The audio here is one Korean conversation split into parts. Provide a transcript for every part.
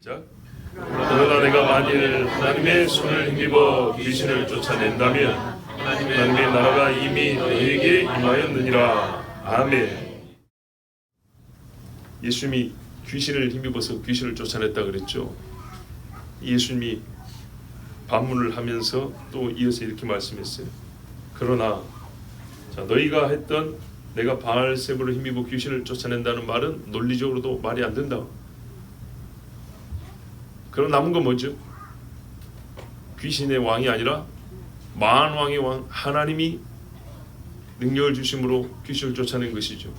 시작. 그러나 내가 만일 하나님의 손을 힘입어 귀신을 쫓아낸다면 하나님의 나라가 이미 너희에게 임하였느니라. 아멘. 예수님이 귀신을 힘입어서 귀신을 쫓아냈다 그랬죠. 예수님이 반문을 하면서 또 이어서 이렇게 말씀했어요. 그러나 너희가 했던 내가 바알세불을 힘입어 귀신을 쫓아낸다는 말은 논리적으로도 말이 안 된다. 그럼 남은 건 뭐죠? 귀신의 왕이 아니라 만왕의 왕 하나님이 능력을 주심으로 귀신을 쫓아낸 것이죠.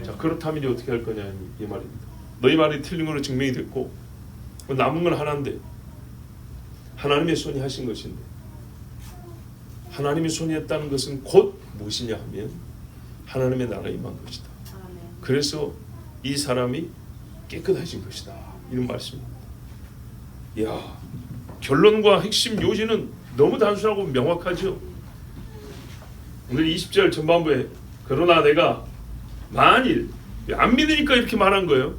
자, 그렇다면 이제 어떻게 할 거냐 이 말입니다. 너희 말이 틀린 걸로 증명이 됐고 남은 건 하나인데 하나님의 손이 하신 것인데 하나님의 손이 했다는 것은 곧 무엇이냐 하면 하나님의 나라에 임한 것이다. 그래서 이 사람이 깨끗해진 것이다. 이런 말씀입니다. 야, 결론과 핵심 요지는 너무 단순하고 명확하죠. 오늘 20절 전반부에 그러나 내가 만일 안 믿으니까 이렇게 말한 거예요.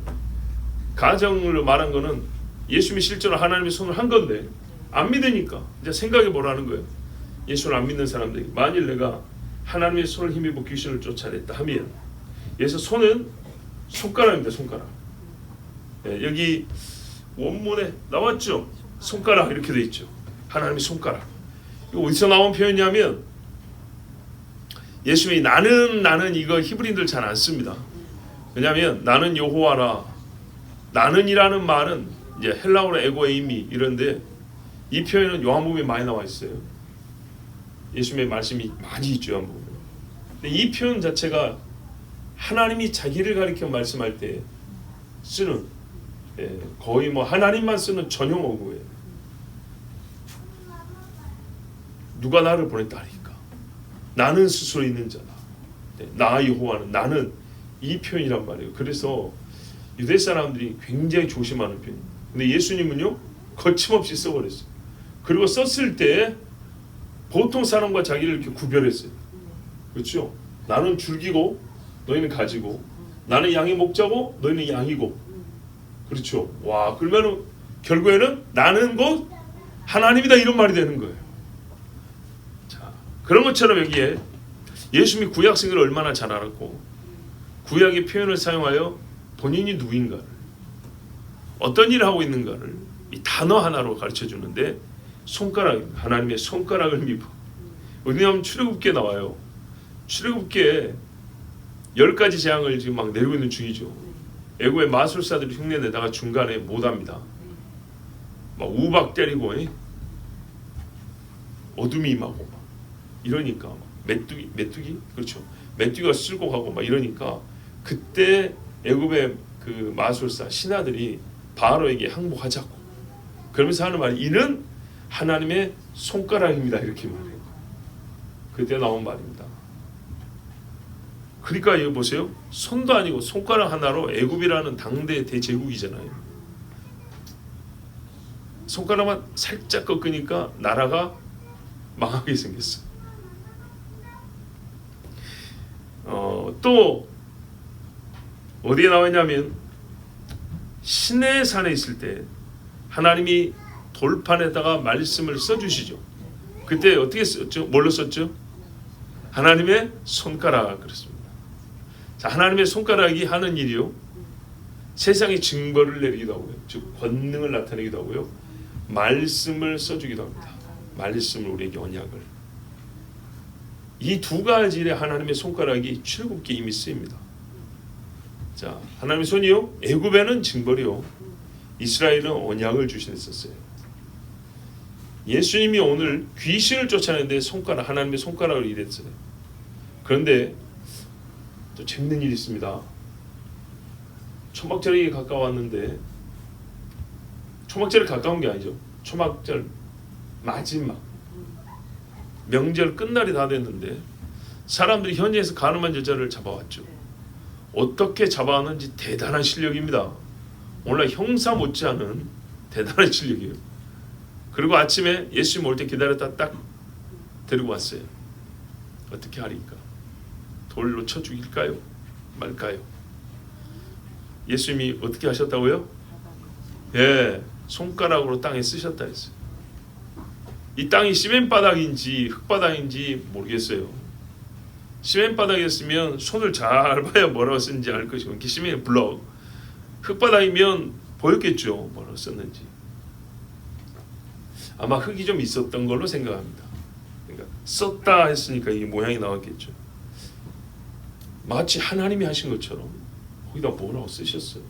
가정으로 말한 거는 예수님이 실제로 하나님의 손을 한 건데 안 믿으니까 이제 생각해 보라는 거예요. 예수를 안 믿는 사람들이 만일 내가 하나님의 손을 힘입어 귀신을 쫓아냈다 하면 여기서 손은 손가락입니다. 손가락. 네, 여기 원문에 나왔죠. 손가락 이렇게 돼 있죠. 하나님의 손가락. 이거 어디서 나온 표현이냐면 예수님이 나는 이거 히브리인들 잘 안 씁니다. 왜냐하면 나는 여호와라. 나는이라는 말은 이제 헬라어로 에고에이미 이런데 이 표현은 요한복음에 많이 나와 있어요. 예수님의 말씀이 많이 있죠. 요한복음에. 근데 이 표현 자체가 하나님이 자기를 가리켜 말씀할 때 쓰는 거의 뭐 하나님만 쓰는 전용 어구예요. 누가 나를 보냈다 하니까 나는 스스로 있는 자다. 나 여호와는 나는 이 표현이란 말이에요. 그래서 유대 사람들이 굉장히 조심하는 표현이에요. 근데 예수님은요 거침없이 써버렸어요. 그리고 썼을 때 보통 사람과 자기를 이렇게 구별했어요. 그렇죠? 나는 줄기고 너희는 가지고 나는 양의 목자고 너희는 양이고 그렇죠. 와, 그러면은 결국에는 나는 곧 하나님이다 이런 말이 되는 거예요. 자, 그런 것처럼 여기에 예수님이 구약 성경을 얼마나 잘 알았고 구약의 표현을 사용하여 본인이 누구인가를 어떤 일을 하고 있는가를 이 단어 하나로 가르쳐 주는데 손가락입니다. 하나님의 손가락을 믿어. 왜냐하면 출애굽기에 나와요. 출애굽기에 10가지 재앙을 지금 막 내리고 있는 중이죠. 애굽의 마술사들이 흉내 내다가 중간에 못합니다. 막 우박 때리고 어둠이 임하고 막 이러니까 메뚜기 그렇죠. 메뚜기가 쓸고 가고 막 이러니까 그때 애굽의 그 마술사 신하들이 바로에게 항복하자고 그러면서 하는 말이 이는 하나님의 손가락입니다 이렇게 말해요. 그때 나온 말입니다. 그러니까 여기 보세요. 손도 아니고 손가락 하나로 애굽이라는 당대 대제국이잖아요. 손가락만 살짝 꺾으니까 나라가 망하게 생겼어요. 또 어디에 나왔냐면 시내산에 있을 때 하나님이 돌판에다가 말씀을 써주시죠. 그때 어떻게 썼죠? 뭘로 썼죠? 하나님의 손가락 그랬습니다. 자, 하나님의 손가락이 하는 일이요. 세상에 증거를 내리기도 하고요. 즉 권능을 나타내기도 하고요. 말씀을 써주기도 합니다. 말씀을 우리에게 언약을. 이 두 가지 일에 하나님의 손가락이 출애굽기에 이미 쓰입니다. 자, 하나님의 손이요. 애굽에는 징벌이요. 이스라엘은 언약을 주시했었어요. 예수님이 오늘 귀신을 쫓아내는데 손가락 하나님의 손가락을 일했어요. 그런데 또 재밌는 일이 있습니다. 초막절이 가까웠는데 초막절이 가까운 게 아니죠. 초막절 마지막 명절 끝날이 다 됐는데 사람들이 현지에서 가늠한 여자를 잡아왔죠. 어떻게 잡아왔는지 대단한 실력입니다. 오늘 형사 못지않은 대단한 실력이에요. 그리고 아침에 예수님 올 때 기다렸다 딱 데리고 왔어요. 어떻게 하리까? 돌로 쳐 죽일까요? 말까요? 예수님이 어떻게 하셨다고요? 예, 손가락으로 땅에 쓰셨다 했어요. 이 땅이 시멘 바닥인지 흙바닥인지 모르겠어요. 시멘 바닥이었으면 손을 잘 봐야 뭐라고 쓰는지 알 것이고, 이렇게 시멘 블럭, 흙바닥이면 보였겠죠, 뭐라고 썼는지. 아마 흙이 좀 있었던 걸로 생각합니다. 그러니까 썼다 했으니까 이 모양이 나왔겠죠. 마치 하나님이 하신 것처럼 거기다 뭐라고 쓰셨어요.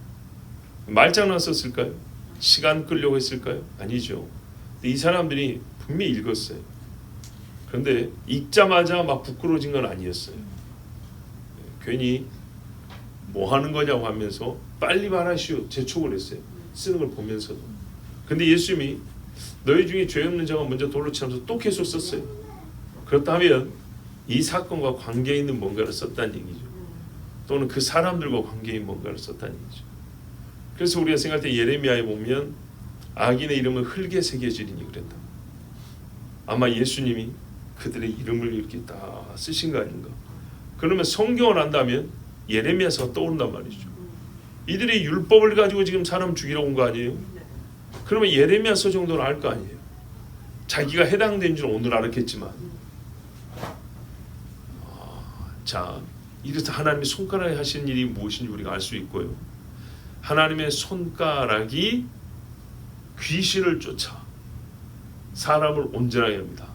말장난 썼을까요? 시간 끌려고 했을까요? 아니죠. 이 사람들이 분명히 읽었어요. 그런데 읽자마자 막 부끄러워진 건 아니었어요. 괜히 뭐 하는 거냐고 하면서 빨리 말하시오 재촉을 했어요. 쓰는 걸 보면서도. 근데 예수님이 너희 중에 죄 없는 자가 먼저 돌로 치면서 또 계속 썼어요. 그렇다면 이 사건과 관계 있는 뭔가를 썼다는 얘기죠. 또는 그 사람들과 관계 있는 뭔가를 썼다는 얘기죠. 그래서 우리가 생각할 때 예레미야에 보면 악인의 이름은 흙에 새겨지리니 그랬다. 아마 예수님이 그들의 이름을 이렇게 다 쓰신 거 아닌가. 그러면 성경을 안다면 예레미야서가 떠오른단 말이죠. 이들이 율법을 가지고 지금 사람 죽이러 온 거 아니에요? 그러면 예레미야서 정도는 알 거 아니에요. 자기가 해당된 줄 오늘 알았겠지만. 자, 이래서 하나님의 손가락에 하신 일이 무엇인지 우리가 알 수 있고요. 하나님의 손가락이 귀신을 쫓아 사람을 온전하게 합니다.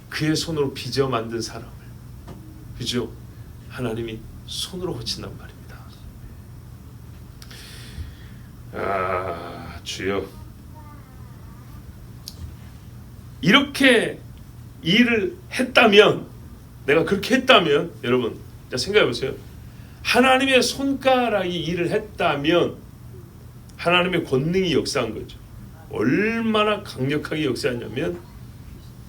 그의 손으로 빚어 만든 사람을, 그죠? 하나님이 손으로 고친단 말입니다. 주여, 이렇게 일을 했다면, 내가 그렇게 했다면, 여러분 자 생각해 보세요. 하나님의 손가락이 일을 했다면 하나님의 권능이 역사한 거죠. 얼마나 강력하게 역사하냐면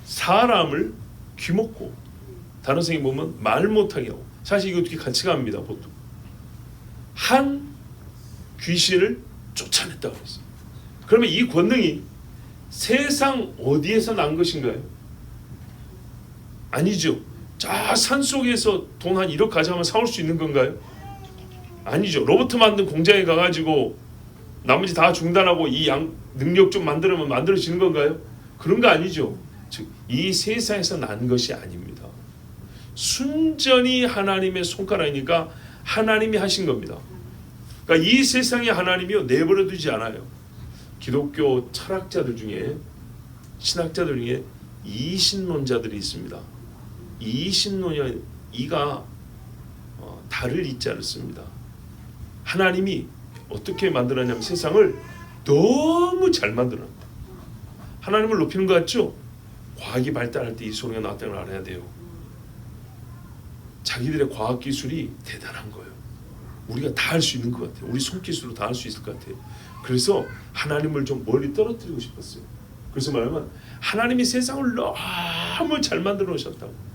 사람을 귀먹고, 다른 성경 보면 말 못하게 하고, 사실 이거 어떻게 같이 갑니다. 보통 한 귀신을 쫓아냈다고 했어요. 그러면 이 권능이 세상 어디에서 난 것인가요? 아니죠. 자, 산속에서 돈 한 1억 가져가면 사올 수 있는 건가요? 아니죠. 로봇 만든 공장에 가가지고 나머지 다 중단하고 이 능력 좀 만들면 만들어지는 건가요? 그런 거 아니죠. 즉, 이 세상에서 난 것이 아닙니다. 순전히 하나님의 손가락이니까 하나님이 하신 겁니다. 그러니까 이 세상에 하나님이요 내버려 두지 않아요. 기독교 철학자들 중에, 신학자들 중에 이신론자들이 있습니다. 이신론이 이가 달을 잇지 않습니다. 하나님이 어떻게 만들었냐면 세상을 너무 잘 만들었다. 하나님을 높이는 것 같죠? 과학이 발달할 때 이 소리가 나왔다는 걸 알아야 돼요. 자기들의 과학기술이 대단한 거예요. 우리가 다 할 수 있는 것 같아요. 우리 손기술로 다 할 수 있을 것 같아요. 그래서 하나님을 좀 멀리 떨어뜨리고 싶었어요. 그래서 말하면 하나님이 세상을 너무 잘 만들어 놓으셨다고.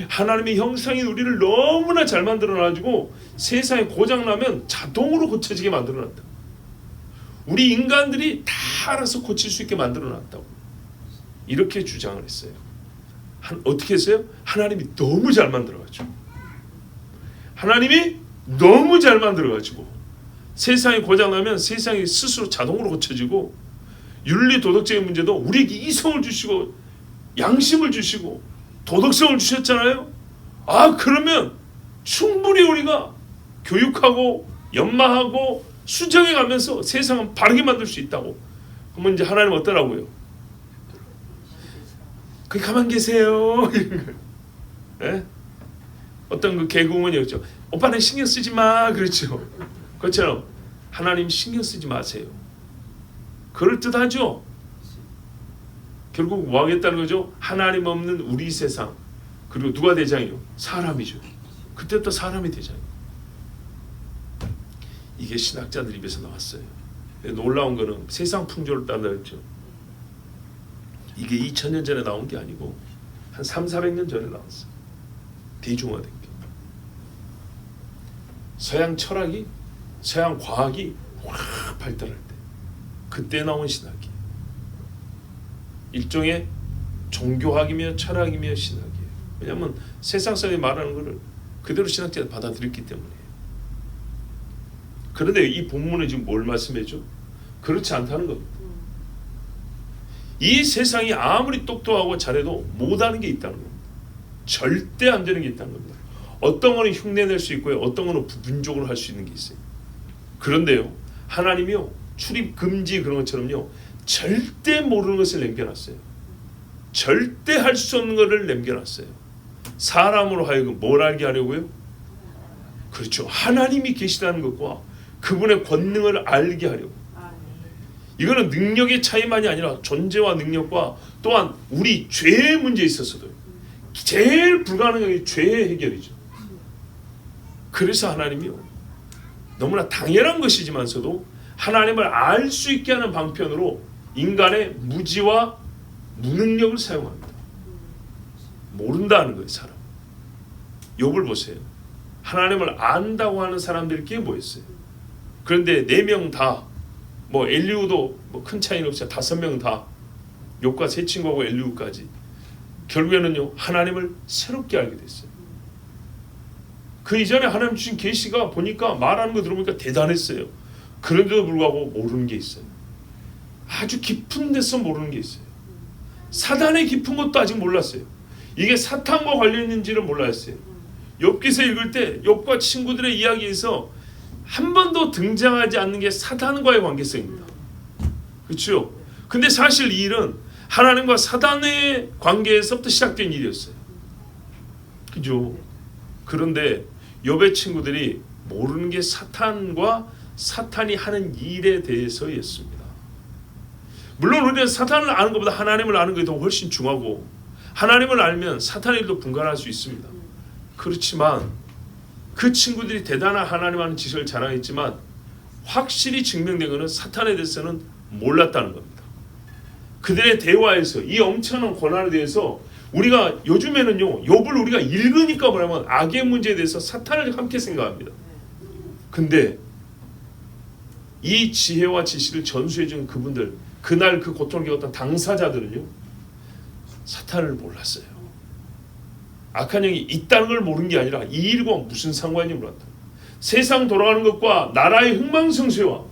하나님의 형상인 우리를 너무나 잘 만들어놔가지고 세상에 고장나면 자동으로 고쳐지게 만들어놨다. 우리 인간들이 다 알아서 고칠 수 있게 만들어놨다고. 이렇게 주장을 했어요. 어떻게 했어요? 하나님이 너무 잘 만들어가지고, 하나님이 너무 잘 만들어가지고 세상이 고장나면 세상이 스스로 자동으로 고쳐지고, 윤리 도덕적인 문제도 우리에게 이성을 주시고 양심을 주시고 도덕성을 주셨잖아요. 그러면 충분히 우리가 교육하고 연마하고 수정해 가면서 세상은 바르게 만들 수 있다고. 그러면 이제 하나님 어떠라고요? 거기 가만 계세요. 네? 어떤 그 개그우먼이었죠. 오빠는 신경 쓰지 마. 그렇죠. 그것처럼 하나님 신경 쓰지 마세요. 그럴듯하죠. 결국 뭐 하겠다는 거죠? 하나님 없는 우리 세상. 그리고 누가 대장이요? 사람이죠. 그때부터 사람이 대장이에요. 이게 신학자들 입에서 나왔어요. 놀라운 거는 세상 풍조를 따라했죠. 이게 2000년 전에 나온 게 아니고 한 300~400년 전에 나왔어요. 대중화된 게. 서양 철학이, 서양 과학이 확 발달할 때 그때 나온 신학이 일종의 종교학이며 철학이며 신학이에요. 왜냐하면 세상 사람이 말하는 것을 그대로 신학자가 받아들였기 때문이에요. 그런데 이 본문에 지금 뭘 말씀해줘? 그렇지 않다는 겁니다. 이 세상이 아무리 똑똑하고 잘해도 못하는 게 있다는 겁니다. 절대 안 되는 게 있다는 겁니다. 어떤 거는 흉내낼 수 있고요, 어떤 거는 부분적으로 할 수 있는 게 있어요. 그런데요, 하나님이요, 출입 금지 그런 것처럼요, 절대 모르는 것을 남겨놨어요. 절대 할 수 없는 것을 남겨놨어요. 사람으로 하여금 뭘 알게 하려고요? 그렇죠, 하나님이 계시다는 것과 그분의 권능을 알게 하려고. 이거는 능력의 차이만이 아니라 존재와 능력과 또한 우리 죄의 문제에 있어서도 제일 불가능한 게 죄의 해결이죠. 그래서 하나님이요, 너무나 당연한 것이지만서도 하나님을 알 수 있게 하는 방편으로 인간의 무지와 무능력을 사용합니다. 모른다는 거예요, 사람. 욥을 보세요. 하나님을 안다고 하는 사람들끼리 모였어요. 그런데 4명 다, 뭐 엘리후도 뭐 큰 차이는 없어요. 5명 다, 욥과 세 친구하고 엘리후까지 결국에는요, 하나님을 새롭게 알게 됐어요. 그 이전에 하나님 주신 계시가 보니까, 말하는 거 들어보니까 대단했어요. 그런데도 불구하고 모르는 게 있어요. 아주 깊은 데서 모르는 게 있어요. 사단의 깊은 것도 아직 몰랐어요. 이게 사탄과 관련있는지를 몰랐어요. 욥기서 읽을 때 욥과 친구들의 이야기에서 한 번도 등장하지 않는 게 사탄과의 관계성입니다. 그렇죠? 근데 사실 이 일은 하나님과 사단의 관계에서부터 시작된 일이었어요. 그죠? 그런데 욥의 친구들이 모르는 게 사탄과 사탄이 하는 일에 대해서였습니다. 물론 우리는 사탄을 아는 것보다 하나님을 아는 게 더 훨씬 중요하고, 하나님을 알면 사탄의 일도 분간할 수 있습니다. 그렇지만 그 친구들이 대단한 하나님 아는 지식을 자랑했지만 확실히 증명된 것은 사탄에 대해서는 몰랐다는 겁니다. 그들의 대화에서 이 엄청난 권한에 대해서 우리가 요즘에는요, 욥을 우리가 읽으니까 뭐냐면 악의 문제에 대해서 사탄을 함께 생각합니다. 근데 이 지혜와 지식을 전수해준 그분들, 그날 그 고통을 겪었던 당사자들은요, 사탄을 몰랐어요. 악한 영이 있다는 걸 모르는 게 아니라 이 일과 무슨 상관인지 몰랐다. 세상 돌아가는 것과 나라의 흥망성쇠와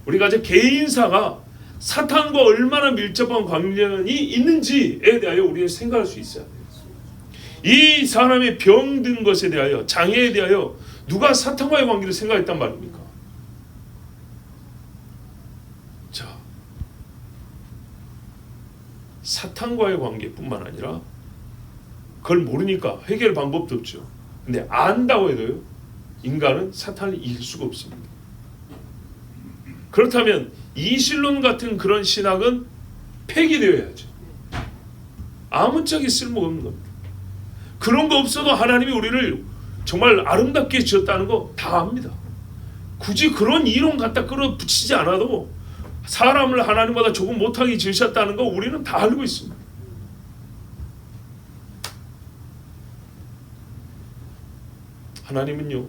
우리가 이제 개인사가 사탄과 얼마나 밀접한 관련이 있는지에 대하여 우리는 생각할 수 있어야 돼요. 이 사람의 병든 것에 대하여, 장애에 대하여 누가 사탄과의 관계를 생각했단 말입니까? 자, 사탄과의 관계뿐만 아니라 그걸 모르니까 해결 방법도 없죠. 근데 안다고 해도요, 인간은 사탄을 이길 수가 없습니다. 그렇다면 이신론 같은 그런 신학은 폐기되어야죠. 아무짝에 쓸모가 없는 겁니다. 그런 거 없어도 하나님이 우리를 정말 아름답게 지었다는 거 다 압니다. 굳이 그런 이론 갖다 끌어붙이지 않아도 사람을 하나님보다 조금 못하게 지으셨다는 거 우리는 다 알고 있습니다. 하나님은요,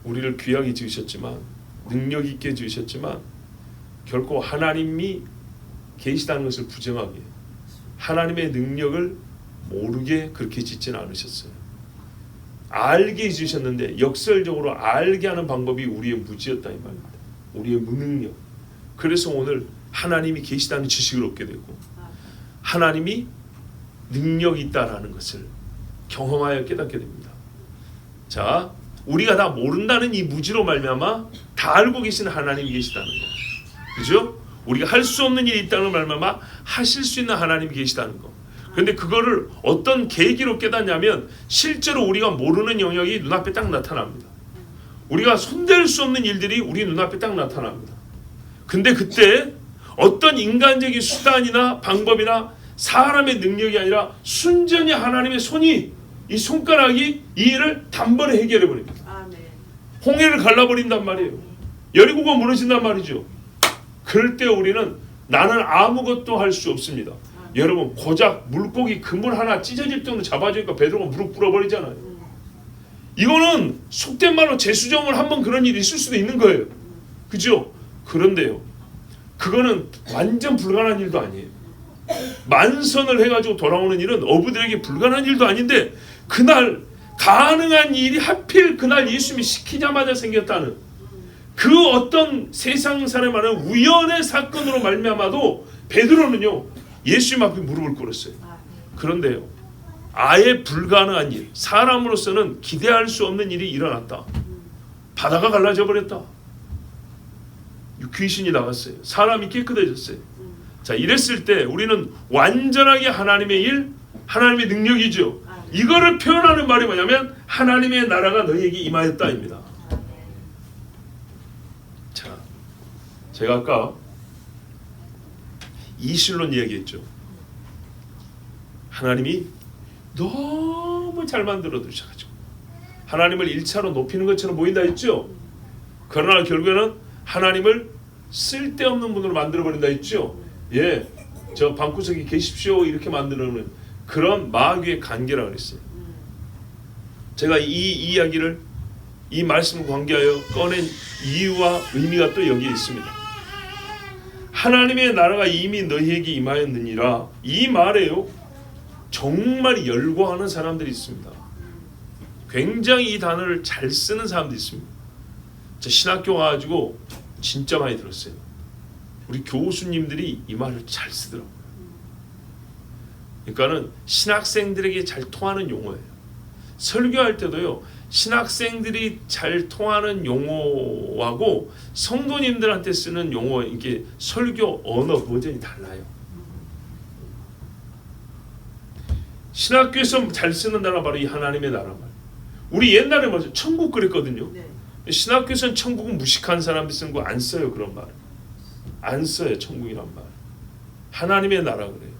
우리를 귀하게 지으셨지만, 능력 있게 지으셨지만, 결코 하나님이 계시다는 것을 부정하게, 하나님의 능력을 모르게 그렇게 짓지는 않으셨어요. 알게 지으셨는데 역설적으로 알게 하는 방법이 우리의 무지였다 이 말입니다. 우리의 무능력. 그래서 오늘 하나님이 계시다는 지식을 얻게 되고 하나님이 능력이 있다라는 것을 경험하여 깨닫게 됩니다. 자, 우리가 다 모른다는 이 무지로 말미암아 다 알고 계신 하나님이 계시다는 거, 그죠? 우리가 할 수 없는 일이 있다는 말미암아 하실 수 있는 하나님이 계시다는 거. 그런데 그거를 어떤 계기로 깨닫냐면 실제로 우리가 모르는 영역이 눈앞에 딱 나타납니다. 우리가 손댈 수 없는 일들이 우리 눈앞에 딱 나타납니다. 근데 그때 어떤 인간적인 수단이나 방법이나 사람의 능력이 아니라 순전히 하나님의 손이, 이 손가락이 이 일을 단번에 해결해 버립니다. 홍해를 갈라버린단 말이에요. 여리고가 무너진단 말이죠. 그럴 때 우리는 나는 아무것도 할 수 없습니다. 여러분, 고작 물고기 그물 하나 찢어질 정도 잡아주니까 베드로가 무릎 꿇어버리잖아요. 이거는 속된 말로 재수정을 한번 그런 일이 있을 수도 있는 거예요. 그죠? 그런데요, 그거는 완전 불가능한 일도 아니에요. 만선을 해가지고 돌아오는 일은 어부들에게 불가능한 일도 아닌데 그날 가능한 일이 하필 그날 예수님이 시키자마자 생겼다는 그 어떤 세상 사람이 말하는 우연의 사건으로 말미암아도 베드로는요 예수님 앞에 무릎을 꿇었어요. 그런데요 아예 불가능한 일, 사람으로서는 기대할 수 없는 일이 일어났다. 바다가 갈라져 버렸다. 귀신이 나갔어요. 사람이 깨끗해졌어요. 자, 이랬을 때 우리는 완전하게 하나님의 일, 하나님의 능력이죠. 이거를 표현하는 말이 뭐냐면 하나님의 나라가 너희에게 임하였다입니다. 자, 제가 아까 이실론 이야기했죠. 하나님이 너무 잘 만들어 두셔가지고 하나님을 1차로 높이는 것처럼 보인다 했죠. 그러나 결국에는 하나님을 쓸데없는 분으로 만들어 버린다 했죠. 예, 저 방구석에 계십시오 이렇게 만드는 그런 마귀의 관계라 그랬어요. 제가 이 이야기를 이 말씀을 관계하여 꺼낸 이유와 의미가 또 여기에 있습니다. 하나님의 나라가 이미 너희에게 임하였느니라, 이 말에요 정말 열광하는 사람들이 있습니다. 굉장히 이 단어를 잘 쓰는 사람들이 있습니다. 저 신학교 가가지고 진짜 많이 들었어요. 우리 교수님들이 이 말을 잘 쓰더라고요. 그러니까는 신학생들에게 잘 통하는 용어예요. 설교할 때도요 신학생들이 잘 통하는 용어하고 성도님들한테 쓰는 용어, 이게 설교 언어 버전이 달라요. 신학교에서 잘 쓰는 단어가 바로 이 하나님의 나라 말. 우리 옛날에 맞아 천국 그랬거든요. 신학교에서는 천국은 무식한 사람들이 쓰는 거 안 써요. 그런 말 안 써요. 천국이란 말. 하나님의 나라 그래요.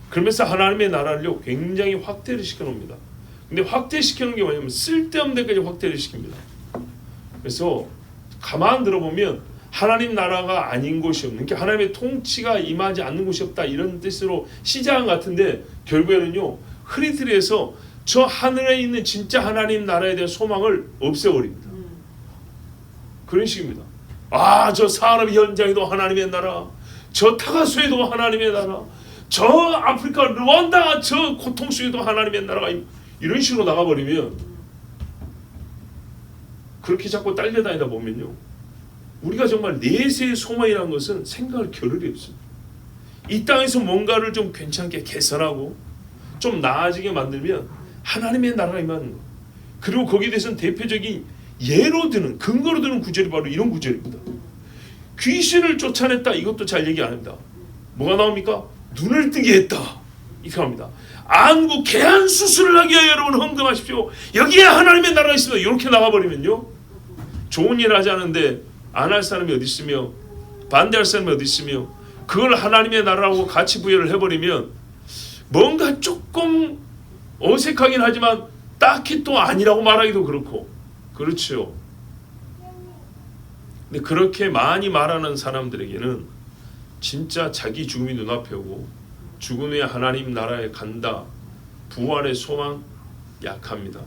그러면서 하나님의 나라를요 굉장히 확대를 시켜놓습니다. 근데 확대시키는 게 뭐냐면 쓸데없는 데까지 확대를 시킵니다. 그래서 가만 들어보면 하나님 나라가 아닌 곳이 없는, 그러니까 하나님의 통치가 임하지 않는 곳이 없다 이런 뜻으로 시작한 것 같은데 결국에는요 흐리트리에서 저 하늘에 있는 진짜 하나님 나라에 대한 소망을 없애버립니다. 그런 식입니다. 아, 저 산업 현장에도 하나님의 나라, 저 타가수에도 하나님의 나라, 저 아프리카 르완다 저 고통 속에도 하나님의 나라가 이런 식으로 나가버리면, 그렇게 자꾸 딸려다니다 보면요 우리가 정말 내세의 소망이라는 것은 생각할 겨를이 없습니다. 이 땅에서 뭔가를 좀 괜찮게 개선하고 좀 나아지게 만들면 하나님의 나라가 임하는 거예요. 그리고 거기에 대해서는 대표적인 예로 드는, 근거로 드는 구절이 바로 이런 구절입니다. 귀신을 쫓아냈다, 이것도 잘 얘기 안 합니다. 뭐가 나옵니까? 눈을 뜨게 했다 이렇게 합니다. 안구 개한 수술을 하기 위하여 여러분 헌금하십시오. 여기에 하나님의 나라가 있습니다. 이렇게 나가버리면요 좋은 일 하지 않은데 안 할 사람이 어디 있으며 반대할 사람이 어디 있으며 그걸 하나님의 나라라고 같이 부여를 해버리면 뭔가 조금 어색하긴 하지만 딱히 또 아니라고 말하기도 그렇고 그렇죠. 근데 그렇게 많이 말하는 사람들에게는 진짜 자기 죽음이 눈앞에 오고 죽은 후에 하나님 나라에 간다, 부활의 소망 약합니다.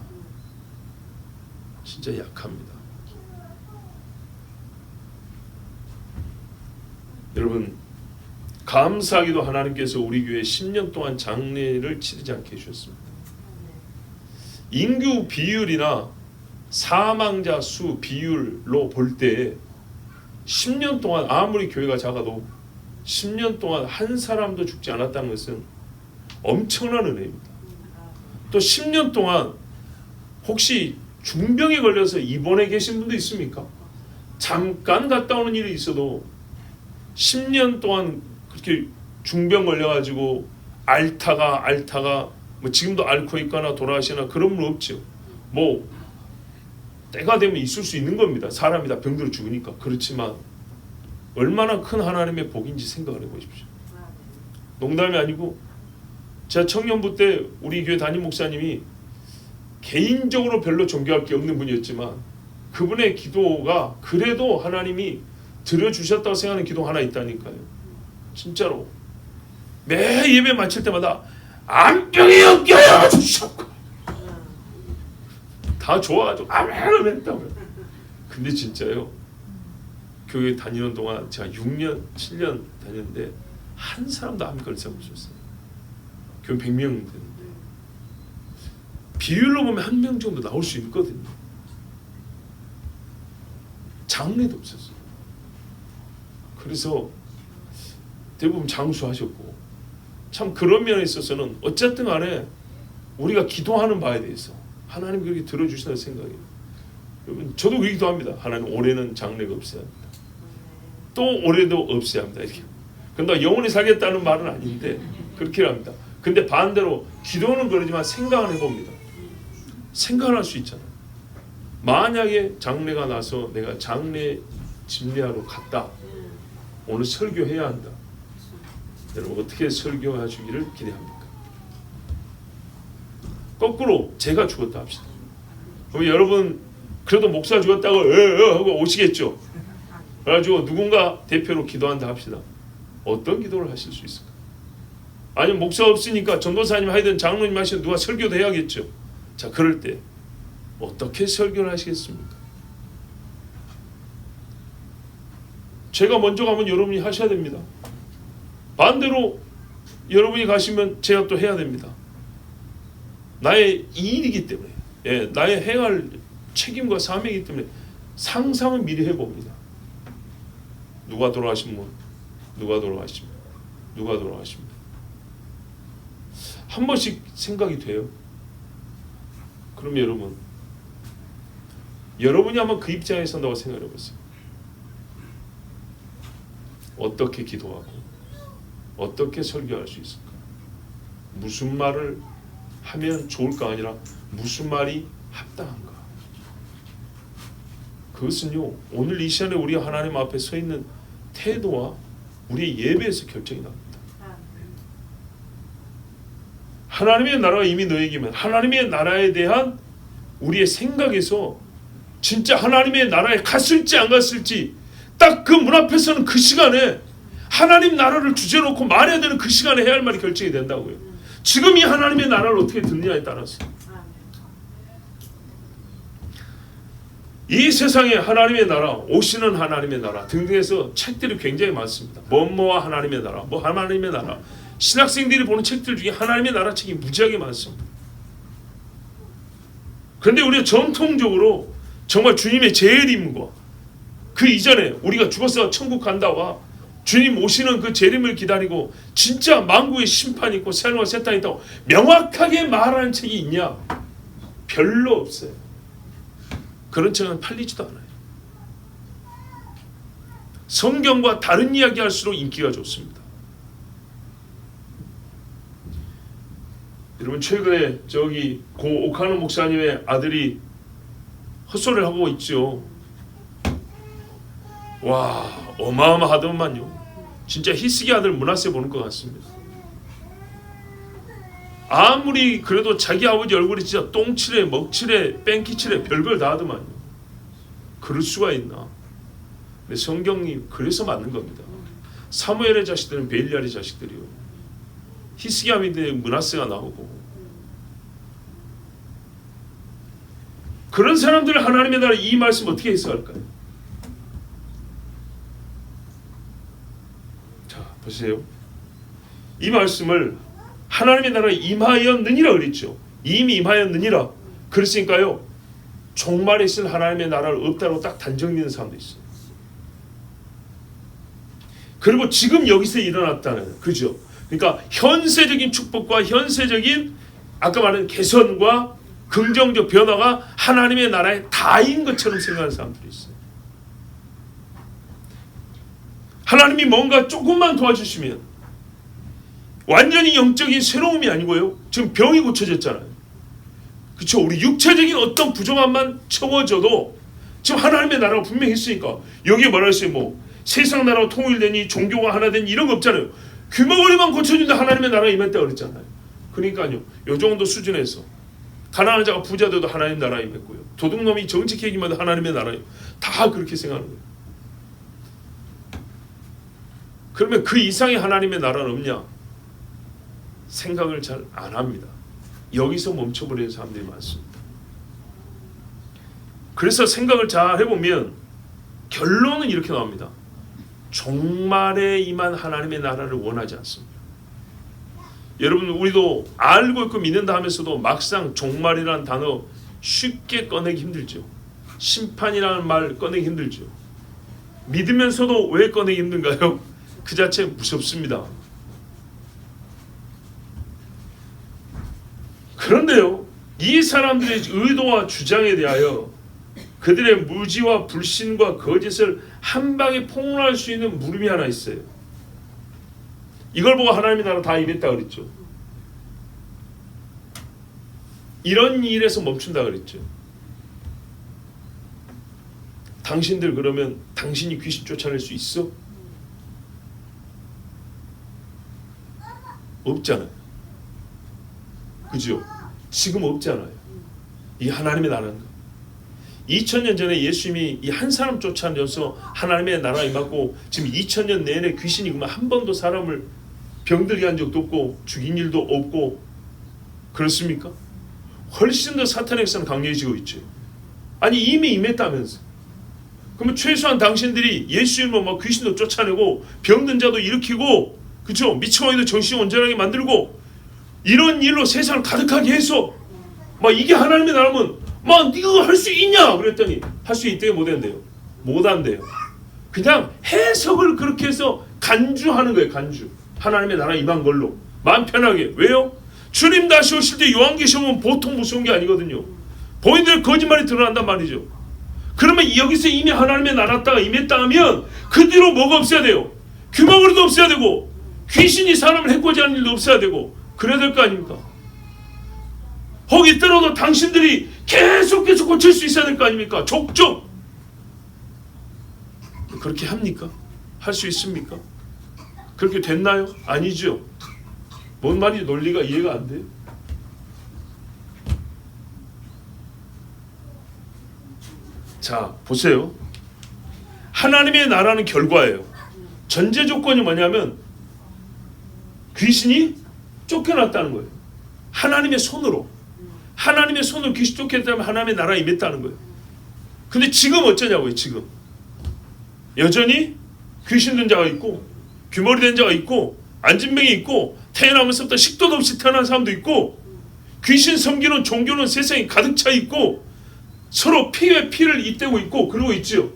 진짜 약합니다. 여러분 감사하게도 하나님께서 우리 교회 10년 동안 장례를 치르지 않게 해주셨습니다. 인구 비율이나 사망자 수 비율로 볼 때 10년 동안 아무리 교회가 작아도 10년 동안 한 사람도 죽지 않았다는 것은 엄청난 은혜입니다. 또 10년 동안 혹시 중병에 걸려서 입원해 계신 분도 있습니까? 잠깐 갔다 오는 일이 있어도 10년 동안 그렇게 중병 걸려가지고 앓다가 뭐 지금도 앓고 있거나 돌아가시나 그런 분 없죠. 뭐 때가 되면 있을 수 있는 겁니다. 사람이 다 병들어 죽으니까. 그렇지만 얼마나 큰 하나님의 복인지 생각을 해보십시오. 농담이 아니고 제가 청년부 때 우리 교회 담임 목사님이 개인적으로 별로 존경할 게 없는 분이었지만 그분의 기도가 그래도 하나님이 들어주셨다고 생각하는 기도 하나 있다니까요. 진짜로 매 예배 마칠 때마다 안병이 엮여야 주셨고 다 좋아가지고 아멘 했다고요. 근데 진짜요 교회 다니는 동안 제가 6년 7년 다녔는데 한 사람도 암 걸린 사람 없었어요. 교회 100명 되는데 비율로 보면 한 명 정도 나올 수 있거든요. 장래도 없었어요. 그래서 대부분 장수하셨고, 참 그런 면에 있어서는 어쨌든 간에 우리가 기도하는 바에 대해서 하나님 그렇게 들어주신다는 생각이에요. 여러분, 저도 그렇게 기도합니다. 하나님 올해는 장래가 없어야 합니다. 또 올해도 없어야 합니다. 이렇게. 근데 영원히 살겠다는 말은 아닌데 그렇게 합니다. 근데 반대로 기도는 그러지만 생각은 해봅니다. 생각을 할 수 있잖아요. 만약에 장래가 나서 내가 장래 집례하러 갔다. 오늘 설교해야 한다. 여러분 어떻게 설교하시기를 기대합니까? 거꾸로 제가 죽었다 합시다. 그럼 여러분 그래도 목사 죽었다고 하고 오시겠죠? 그래가지고 누군가 대표로 기도한다 합시다. 어떤 기도를 하실 수 있을까? 아니면 목사 없으니까 전도사님 하든 장로님 하시든 누가 설교도 해야겠죠. 자, 그럴 때 어떻게 설교를 하시겠습니까? 제가 먼저 가면 여러분이 하셔야 됩니다. 반대로 여러분이 가시면 제가 또 해야 됩니다. 나의 일이기 때문에, 나의 해야 할 책임과 사명이기 때문에 상상은 미리 해봅니다. 누가 돌아가시면 누가 돌아가십니다. 누가 돌아가십니다. 한 번씩 생각이 돼요. 그럼 여러분이 한번 그 입장에 선다고 생각해 보세요. 어떻게 기도하고 어떻게 설교할 수 있을까? 무슨 말을 하면 좋을까 아니라 무슨 말이 합당한가? 그것은요, 오늘 이 시간에 우리가 하나님 앞에 서 있는 태도와 우리의 예배에서 결정이 납니다. 하나님의 나라가 이미 너에게면 하나님의 나라에 대한 우리의 생각에서 진짜 하나님의 나라에 갔을지 안 갔을지 딱 그 문 앞에 서는 그 시간에 하나님 나라를 주제로 놓고 말해야 되는 그 시간에 해야 할 말이 결정이 된다고요. 지금 이 하나님의 나라를 어떻게 듣느냐에 따라서 이 세상에 하나님의 나라, 오시는 하나님의 나라 등등해서 책들이 굉장히 많습니다. 뭐뭐와 하나님의 나라, 뭐 하나님의 나라. 신학생들이 보는 책들 중에 하나님의 나라 책이 무지하게 많습니다. 그런데 우리가 전통적으로 정말 주님의 재림과 그 이전에 우리가 죽어서 천국 간다와 주님 오시는 그 재림을 기다리고 진짜 만국의 심판이 있고 새로운 세상이 있다고 명확하게 말하는 책이 있냐? 별로 없어요. 그런 책은 팔리지도 않아요. 성경과 다른 이야기 할수록 인기가 좋습니다. 여러분 최근에 저기 고 오카노 목사님의 아들이 헛소리를 하고 있죠. 와, 어마어마하더만요. 진짜 히스기 아들 므낫세 보는 것 같습니다. 아무리 그래도 자기 아버지 얼굴이 진짜 똥칠해 먹칠해 뺑키칠해 별걸 다 하더만요. 그럴 수가 있나? 근데 성경이 그래서 맞는 겁니다. 사무엘의 자식들은 베일리알의 자식들이요. 히스기야인데 므낫세가 나오고 그런 사람들 하나님의 나라 이 말씀 어떻게 해석할까요? 자 보세요. 이 말씀을 하나님의 나라에 임하였느니라 그랬죠. 이미 임하였느니라 그랬으니까요. 종말에 있을 하나님의 나라를 없다고 딱 단정짓는 사람도 있어요. 그리고 지금 여기서 일어났다는 그죠. 그러니까 현세적인 축복과 현세적인 아까 말한 개선과 긍정적 변화가 하나님의 나라의 다인 것처럼 생각하는 사람들이 있어요. 하나님이 뭔가 조금만 도와주시면 완전히 영적인 새로움이 아니고요. 지금 병이 고쳐졌잖아요. 그렇죠. 우리 육체적인 어떤 부정함만 채워져도 지금 하나님의 나라가 분명히 있으니까 여기에 뭐라 했어요. 뭐 세상 나라가 통일되니 종교가 하나 되니 이런 거 없잖아요. 규모거리만 고쳐준다 하나님의 나라가 임했다 그랬잖아요. 그러니까요. 요 정도 수준에서 가난한 자가 부자 되도 하나님 나라 임했고요. 도둑놈이 정직해지면 하나님의 나라예요. 다 그렇게 생각하는 거예요. 그러면 그 이상의 하나님의 나라는 없냐? 생각을 잘 안 합니다. 여기서 멈춰버리는 사람들이 많습니다. 그래서 생각을 잘 해보면 결론은 이렇게 나옵니다. 종말에 임한 하나님의 나라를 원하지 않습니다. 여러분 우리도 알고 있고 믿는다 하면서도 막상 종말이라는 단어 쉽게 꺼내기 힘들죠. 심판이라는 말 꺼내기 힘들죠. 믿으면서도 왜 꺼내기 힘든가요? 그 자체 무섭습니다. 그런데요, 이 사람들의 의도와 주장에 대하여 그들의 무지와 불신과 거짓을 한 방에 폭로할 수 있는 물음이 하나 있어요. 이걸 보고 하나님의 나라 다 임했다 그랬죠. 이런 일에서 멈춘다 그랬죠. 당신들 그러면 당신이 귀신 쫓아낼 수 있어? 없잖아요. 그죠? 지금 없잖아요. 이 하나님의 나라는 거. 2000년 전에 예수님이 이 한 사람 쫓아내서 하나님의 나라 임하고 지금 2000년 내내 귀신이 그만 한 번도 사람을 병들게 한 적도 없고 죽인 일도 없고 그렇습니까? 훨씬 더 사탄의 역사는 강력해지고 있죠. 아니 이미 임했다면서. 그러면 최소한 당신들이 예수님으로 막 귀신도 쫓아내고 병든 자도 일으키고 그렇죠? 미쳐가지고 정신 온전하게 만들고 이런 일로 세상을 가득하게 해서 막 이게 하나님의 나라면 막 네가 할 수 있냐 그랬더니 할 수 있대요 못한대요? 못한대요. 그냥 해석을 그렇게 해서 간주하는 거예요. 간주. 하나님의 나라 임한 걸로 마음 편하게. 왜요? 주님 다시 오실 때 요한계시록 보면 보통 무서운 게 아니거든요. 본인들의 거짓말이 드러난단 말이죠. 그러면 여기서 이미 하나님의 나라가 임했다 하면 그 뒤로 뭐가 없어야 돼요? 규모그리도 없어야 되고 귀신이 사람을 해코지 하는 일도 없어야 되고 그래야 될 거 아닙니까? 거기 있더라도 당신들이 계속해서 고칠 수 있어야 될 거 아닙니까? 족족. 그렇게 합니까? 할 수 있습니까? 그렇게 됐나요? 아니죠. 뭔 말인지 논리가 이해가 안 돼요. 자, 보세요. 하나님의 나라는 결과예요. 전제 조건이 뭐냐면 귀신이 쫓겨났다는 거예요. 하나님의 손으로. 하나님의 손으로 귀신 쫓겨났다면 하나님의 나라에 임했다는 거예요. 근데 지금 어쩌냐고요. 지금 여전히 귀신 든 자가 있고 귀머리 된 자가 있고 안진병이 있고 태어나면서부터 식도도 없이 태어난 사람도 있고 귀신 섬기는 종교는 세상에 가득 차 있고 서로 피에 피를 잇대고 있고 그러고 있지요.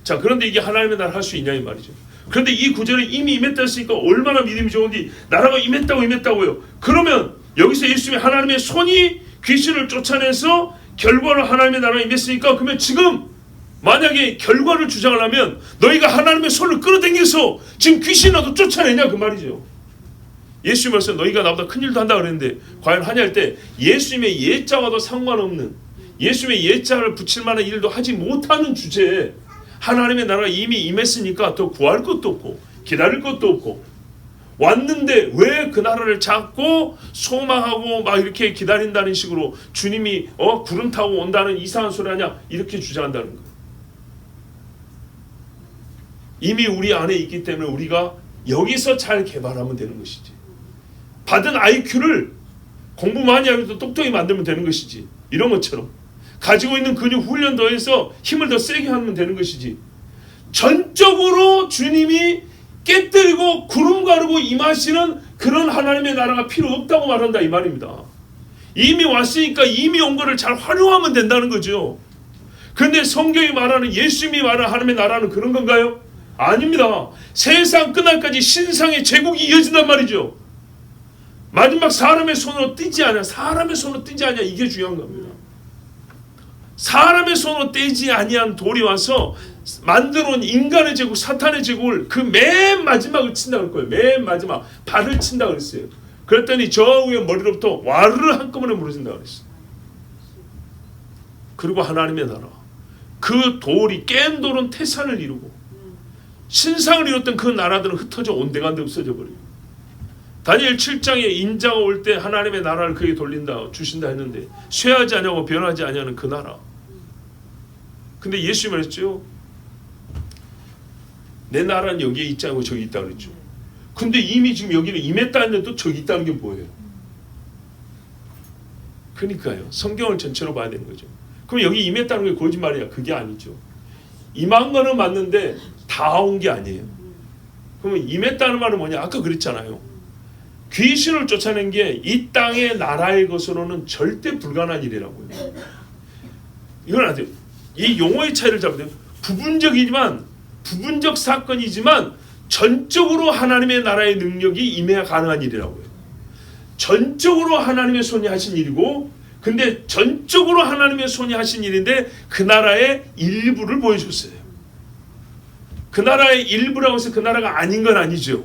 자, 그런데 이게 하나님의 나라 할 수 있냐 이 말이죠. 그런데 이 구절에 이미 임했다 했으니까 얼마나 믿음이 좋은지 나라가 임했다고요. 그러면 여기서 예수님이 하나님의 손이 귀신을 쫓아내서 결과로 하나님의 나라가 임했으니까 그러면 지금 만약에 결과를 주장을 하면 너희가 하나님의 손을 끌어당겨서 지금 귀신이라도 쫓아내냐 그 말이죠. 예수님께서 너희가 나보다 큰 일도 한다 그랬는데 과연 하냐 할 때 예수님의 예자와도 상관없는 예수님의 예자를 붙일 만한 일도 하지 못하는 주제에 하나님의 나라가 이미 임했으니까 더 구할 것도 없고 기다릴 것도 없고 왔는데 왜 그 나라를 잡고 소망하고 막 이렇게 기다린다는 식으로 주님이 구름 타고 온다는 이상한 소리 하냐 이렇게 주장한다는 거예요. 이미 우리 안에 있기 때문에 우리가 여기서 잘 개발하면 되는 것이지. 받은 IQ를 공부 많이 하면서 똑똑히 만들면 되는 것이지. 이런 것처럼 가지고 있는 근육 훈련 더해서 힘을 더 세게 하면 되는 것이지. 전적으로 주님이 깨뜨리고 구름 가르고 임하시는 그런 하나님의 나라가 필요 없다고 말한다 이 말입니다. 이미 왔으니까 이미 온 거를 잘 활용하면 된다는 거죠. 그런데 성경이 말하는 예수님이 말하는 하나님의 나라는 그런 건가요? 아닙니다. 세상 끝날까지 신상의 제국이 이어진단 말이죠. 마지막 사람의 손으로 떼지 않냐, 사람의 손으로 떼지 않냐 이게 중요한 겁니다. 사람의 손으로 떼지 아니한 돌이 와서 만들어온 인간의 제국, 사탄의 제국을 그 맨 마지막을 친다 그럴 거예요. 맨 마지막 발을 친다 그랬어요. 그랬더니 저 위에 머리로부터 와르르 한꺼번에 무너진다 그랬어요. 그리고 하나님의 나라, 그 돌이 깬 돌은 태산을 이루고 신상을 이뤘던 그 나라들은 흩어져 온데간데 없어져 버려요. 다니엘 7장에 인자가 올 때 하나님의 나라를 그에게 돌린다 주신다 했는데 쇠하지 아니하고 변하지 아니하는 그 나라. 근데 예수님이 말했죠. 내 나라는 여기에 있지 않고 저기 있다 그랬죠. 근데 이미 지금 여기는 임했다 했는데 또 저기 있다는 게 뭐예요? 그러니까요. 성경을 전체로 봐야 되는 거죠. 그럼 여기 임했다는 게 거짓말이야. 그게 아니죠. 임한 거는 맞는데 다 온 게 아니에요. 그러면 임했다는 말은 뭐냐? 아까 그랬잖아요. 귀신을 쫓아낸 게 이 땅의 나라의 것으로는 절대 불가능한 일이라고요. 이건 아세요? 이 용어의 차이를 잡으면 부분적이지만 부분적 사건이지만 전적으로 하나님의 나라의 능력이 임해야 가능한 일이라고요. 전적으로 하나님의 손이 하신 일이고, 근데 전적으로 하나님의 손이 하신 일인데 그 나라의 일부를 보여줬어요. 그 나라의 일부라고 해서 그 나라가 아닌 건 아니죠.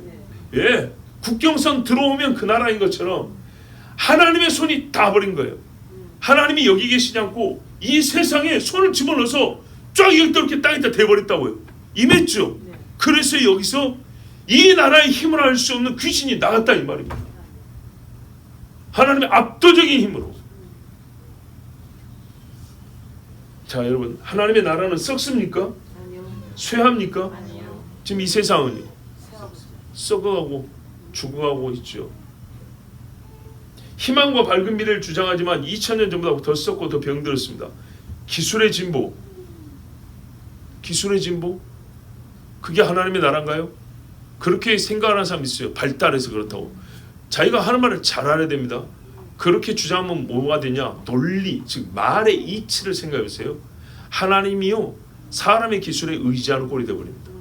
예, 국경선 들어오면 그 나라인 것처럼 하나님의 손이 다 버린 거예요. 하나님이 여기 계시지 않고 이 세상에 손을 집어넣어서 쫙 이렇게 땅에다 대버렸다고요. 임했죠. 그래서 여기서 이 나라의 힘을 할 수 없는 귀신이 나갔다 이 말입니다. 하나님의 압도적인 힘으로. 자, 여러분, 하나님의 나라는 썩습니까? 쇠합니까? 아니요. 지금 이 세상은요, 썩어가고 죽어가고 있죠. 희망과 밝은 미래를 주장하지만 2000년 전보다 더 썩고 더 병들었습니다. 기술의 진보, 기술의 진보, 그게 하나님의 나라인가요? 그렇게 생각하는 사람 있어요. 발달해서 그렇다고. 자기가 하는 말을 잘 알아야 됩니다. 그렇게 주장하면 뭐가 되냐? 논리, 즉 말의 이치를 생각해 보세요. 하나님이요, 사람의 기술에 의지하는 꼴이 되어버립니다.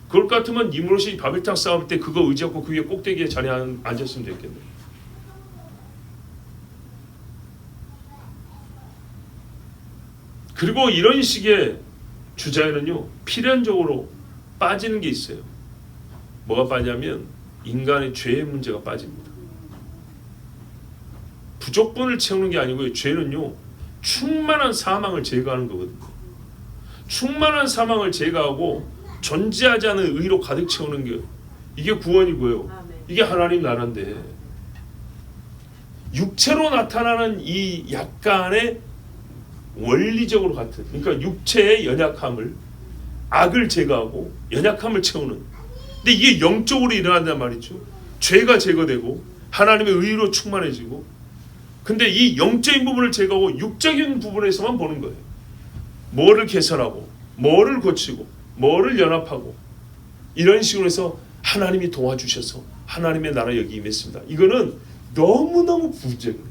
그럴 것 같으면 니므롯이 바벨탑 싸울 때 그거 의지하고 그 위에 꼭대기에 자리에 앉았으면 됐겠네. 그리고 이런 식의 주장에는요, 필연적으로 빠지는 게 있어요. 뭐가 빠지냐면 인간의 죄의 문제가 빠집니다. 부족분을 채우는 게 아니고요, 죄는요, 충만한 사망을 제거하는 거거든요. 충만한 사망을 제거하고 존재하지 않은 의로 가득 채우는 게, 이게 구원이고요. 이게 하나님 나라인데, 육체로 나타나는 이 약간의 원리적으로 같은, 그러니까 육체의 연약함을, 악을 제거하고 연약함을 채우는, 근데 이게 영적으로 일어난단 말이죠. 죄가 제거되고 하나님의 의로 충만해지고, 근데 이 영적인 부분을 제거하고 육적인 부분에서만 보는 거예요. 뭐를 개선하고 뭐를 고치고 뭐를 연합하고, 이런 식으로 해서 하나님이 도와주셔서 하나님의 나라 여기 임했습니다. 이거는 너무너무 부정해요.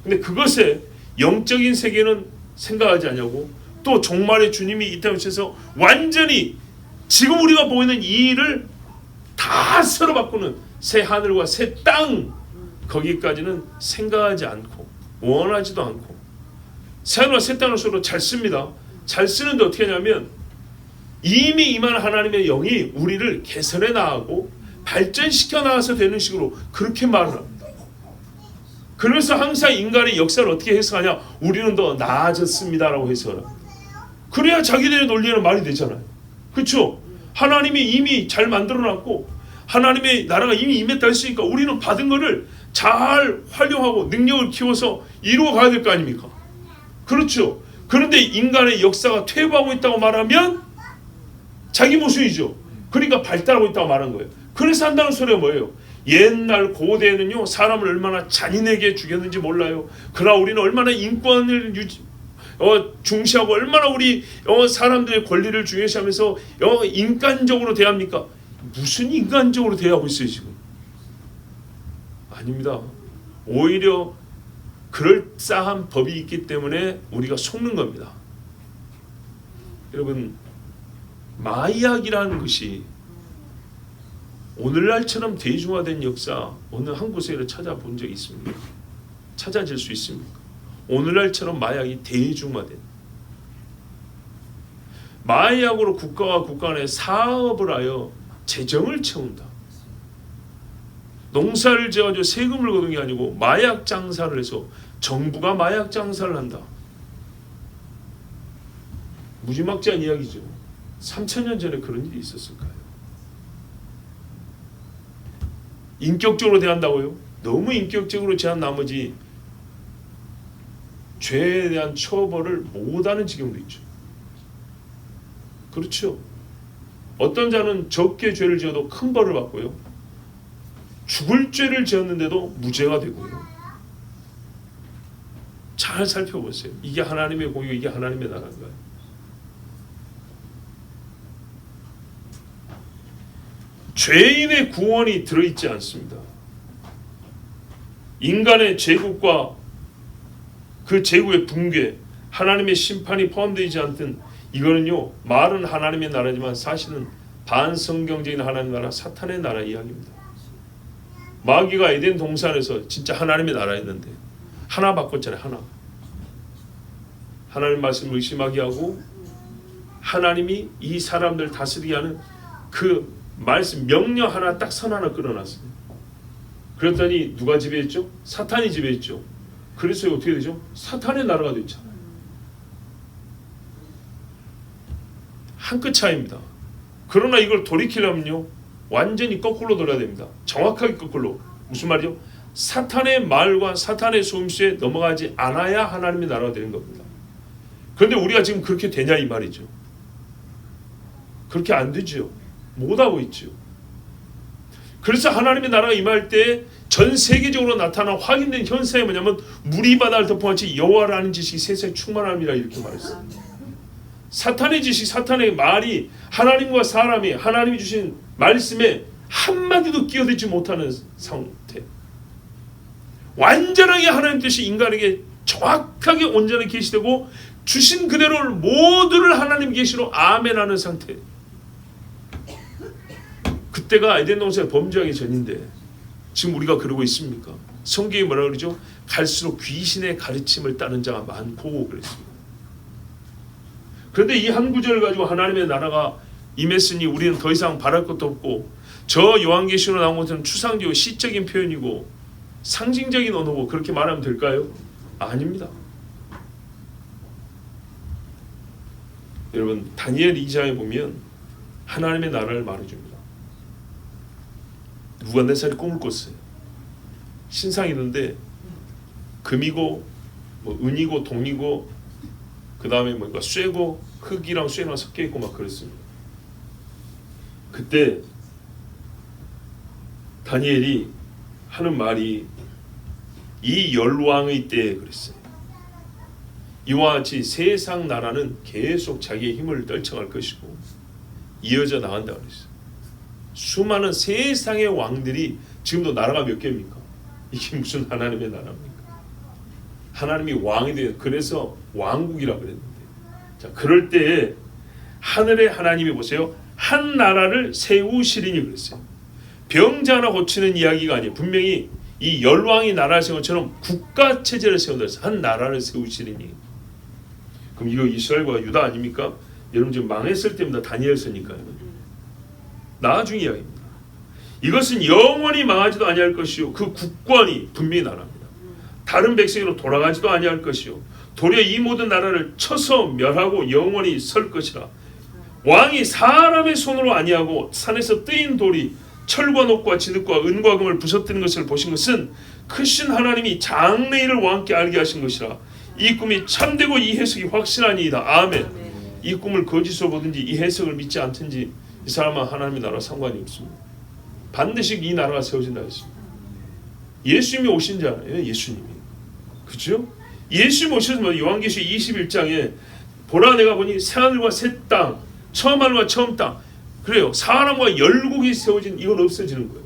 근데 그것에 영적인 세계는 생각하지 않냐고, 또 종말의 주님이 이 땅에 오셔서 완전히 지금 우리가 보이는 이 일을 다 새로 바꾸는 새 하늘과 새 땅, 거기까지는 생각하지 않고 원하지도 않고, 새 하늘과 새 땅을 서로 잘 씁니다. 잘 쓰는데 어떻게 하냐면 이미 임한 하나님의 영이 우리를 개선해 나가고 발전시켜 나가서 되는 식으로 그렇게 말을 합니다. 그래서 항상 인간의 역사를 어떻게 해석하냐, 우리는 더 나아졌습니다라고 해석을 합니다. 그래야 자기들의 논리는 말이 되잖아요. 그렇죠? 하나님이 이미 잘 만들어놨고 하나님의 나라가 이미 임했다 했으니까 우리는 받은 거를 잘 활용하고 능력을 키워서 이루어 가야 될 거 아닙니까? 그렇죠? 그런데 인간의 역사가 퇴보하고 있다고 말하면 자기 모순이죠. 그러니까 발달하고 있다고 말한 거예요. 그래서 한다는 소리가 뭐예요? 옛날 고대에는요, 사람을 얼마나 잔인하게 죽였는지 몰라요. 그러나 우리는 얼마나 인권을 중시하고 얼마나 우리 사람들의 권리를 중요시하면서 인간적으로 대합니까? 무슨 인간적으로 대하고 있어요 지금? 아닙니다. 오히려 그럴싸한 법이 있기 때문에 우리가 속는 겁니다. 여러분, 마약이라는 것이 오늘날처럼 대중화된 역사 어느 한 곳에 찾아본 적이 있습니까? 찾아질 수 있습니까? 오늘날처럼 마약이 대중화된, 마약으로 국가와 국가 간에 사업을 하여 재정을 채운다. 농사를 지어가지고 세금을 거둔 게 아니고 마약 장사를 해서 정부가 마약 장사를 한다. 무지막지한 이야기죠. 3000년 전에 그런 일이 있었을까요? 인격적으로 대한다고요? 너무 인격적으로 대한 나머지 죄에 대한 처벌을 못하는 지경도 있죠. 그렇죠? 어떤 자는 적게 죄를 지어도 큰 벌을 받고요, 죽을 죄를 지었는데도 무죄가 되고요. 잘 살펴보세요. 이게 하나님의 공의고 이게 하나님의 나라인가요? 죄인의 구원이 들어있지 않습니다. 인간의 제국과 그 제국의 붕괴, 하나님의 심판이 포함되지 않던 이거는요, 말은 하나님의 나라지만 사실은 반성경적인 하나님의 나라, 사탄의 나라 이야기입니다. 마귀가 에덴 동산에서 진짜 하나님의 나라였는데 하나 바꿨잖아요. 하나님 말씀을 의심하게 하고 하나님이 이 사람들 다스리게 하는 그 말씀 명령 하나 딱 선 하나 끌어놨어요. 그랬더니 누가 지배했죠? 사탄이 지배했죠. 그래서 어떻게 되죠? 사탄의 나라가 됐잖아요. 한 끗 차이입니다. 그러나 이걸 돌이키려면요, 완전히 거꾸로 돌아야 됩니다. 정확하게 거꾸로. 무슨 말이죠? 사탄의 말과 사탄의 속임수에 넘어가지 않아야 하나님의 나라가 되는 겁니다. 그런데 우리가 지금 그렇게 되냐 이 말이죠. 그렇게 안 되죠. 못하고 있죠. 그래서 하나님의 나라가 임할 때 전 세계적으로 나타난 확인된 현상이 뭐냐면 물이 바다를 덮어같이 여호와라는 지식이 세상에 충만함이라 이렇게 말했어요. 사탄의 지식, 사탄의 말이 하나님과 사람이 하나님이 주신 말씀에 한마디도 끼어들지 못하는 상태. 완전하게 하나님 뜻이 인간에게 정확하게 온전히 계시되고 주신 그대로 모두를 하나님 계시로 아멘하는 상태. 그때가 에덴 동산에 범죄하기 전인데 지금 우리가 그러고 있습니까? 성경이 뭐라 그러죠? 갈수록 귀신의 가르침을 따르는 자가 많고 그랬습니다. 그런데 이 한 구절을 가지고 하나님의 나라가 임했으니 우리는 더 이상 바랄 것도 없고, 저 요한계시로 나온 것은 추상적이고 시적인 표현이고 상징적인 언어고 그렇게 말하면 될까요? 아닙니다. 여러분, 다니엘 2장에 보면 하나님의 나라를 말해줍니다. 누가네살이 꿈을 꿨어요. 신상이 있는데 금이고 뭐 은이고 동이고 그 다음에 뭔가 쇠고 흙이랑 쇠랑 섞여 있고 막 그랬습니다. 그때 다니엘이 하는 말이 이 열왕의 때에 그랬어요. 이와 같이 세상 나라는 계속 자기의 힘을 떨쳐갈 것이고 이어져 나간다 그랬어요. 수많은 세상의 왕들이 지금도 나라가 몇 개입니까? 이게 무슨 하나님의 나라입니까? 하나님이 왕이 돼요. 그래서 왕국이라고 그랬는데, 자, 그럴 때에 하늘의 하나님이 보세요, 한 나라를 세우시리니 그랬어요. 병자 하나 고치는 이야기가 아니에요. 분명히 이 열왕이 나라를 세운 것처럼 국가 체제를 세운다 해서 한 나라를 세우시리니. 그럼 이거 이스라엘과 유다 아닙니까? 여러분 지금 망했을 때입니다. 다니엘서니까요. 나중 이야기입니다. 이것은 영원히 망하지도 아니할 것이요, 그 국권이 분명히 나라입니다. 다른 백성으로 돌아가지도 아니할 것이요, 도리어 이 모든 나라를 쳐서 멸하고 영원히 설 것이라. 왕이 사람의 손으로 아니하고 산에서 뜨인 돌이 철과 녹과 진흙과 은과 금을 부서뜨리는 것을 보신 것은 크신 하나님이 장래일을 왕께 알게 하신 것이라. 이 꿈이 참되고 이 해석이 확실하니이다. 아멘. 이 꿈을 거짓으로 보든지 이 해석을 믿지 않든지 이 사람은 하나님의 나라 상관이 없습니다. 반드시 이 나라가 세워진다 했습니다. 예수님이 오신 자예요. 예수님이. 그렇죠? 예수님이 오셔서 요한계시록 21장에 보라 내가 보니 새하늘과 새 땅, 처음 하늘과 처음 땅, 그래요. 사람과 열국이 세워진, 이건 없어지는 거예요.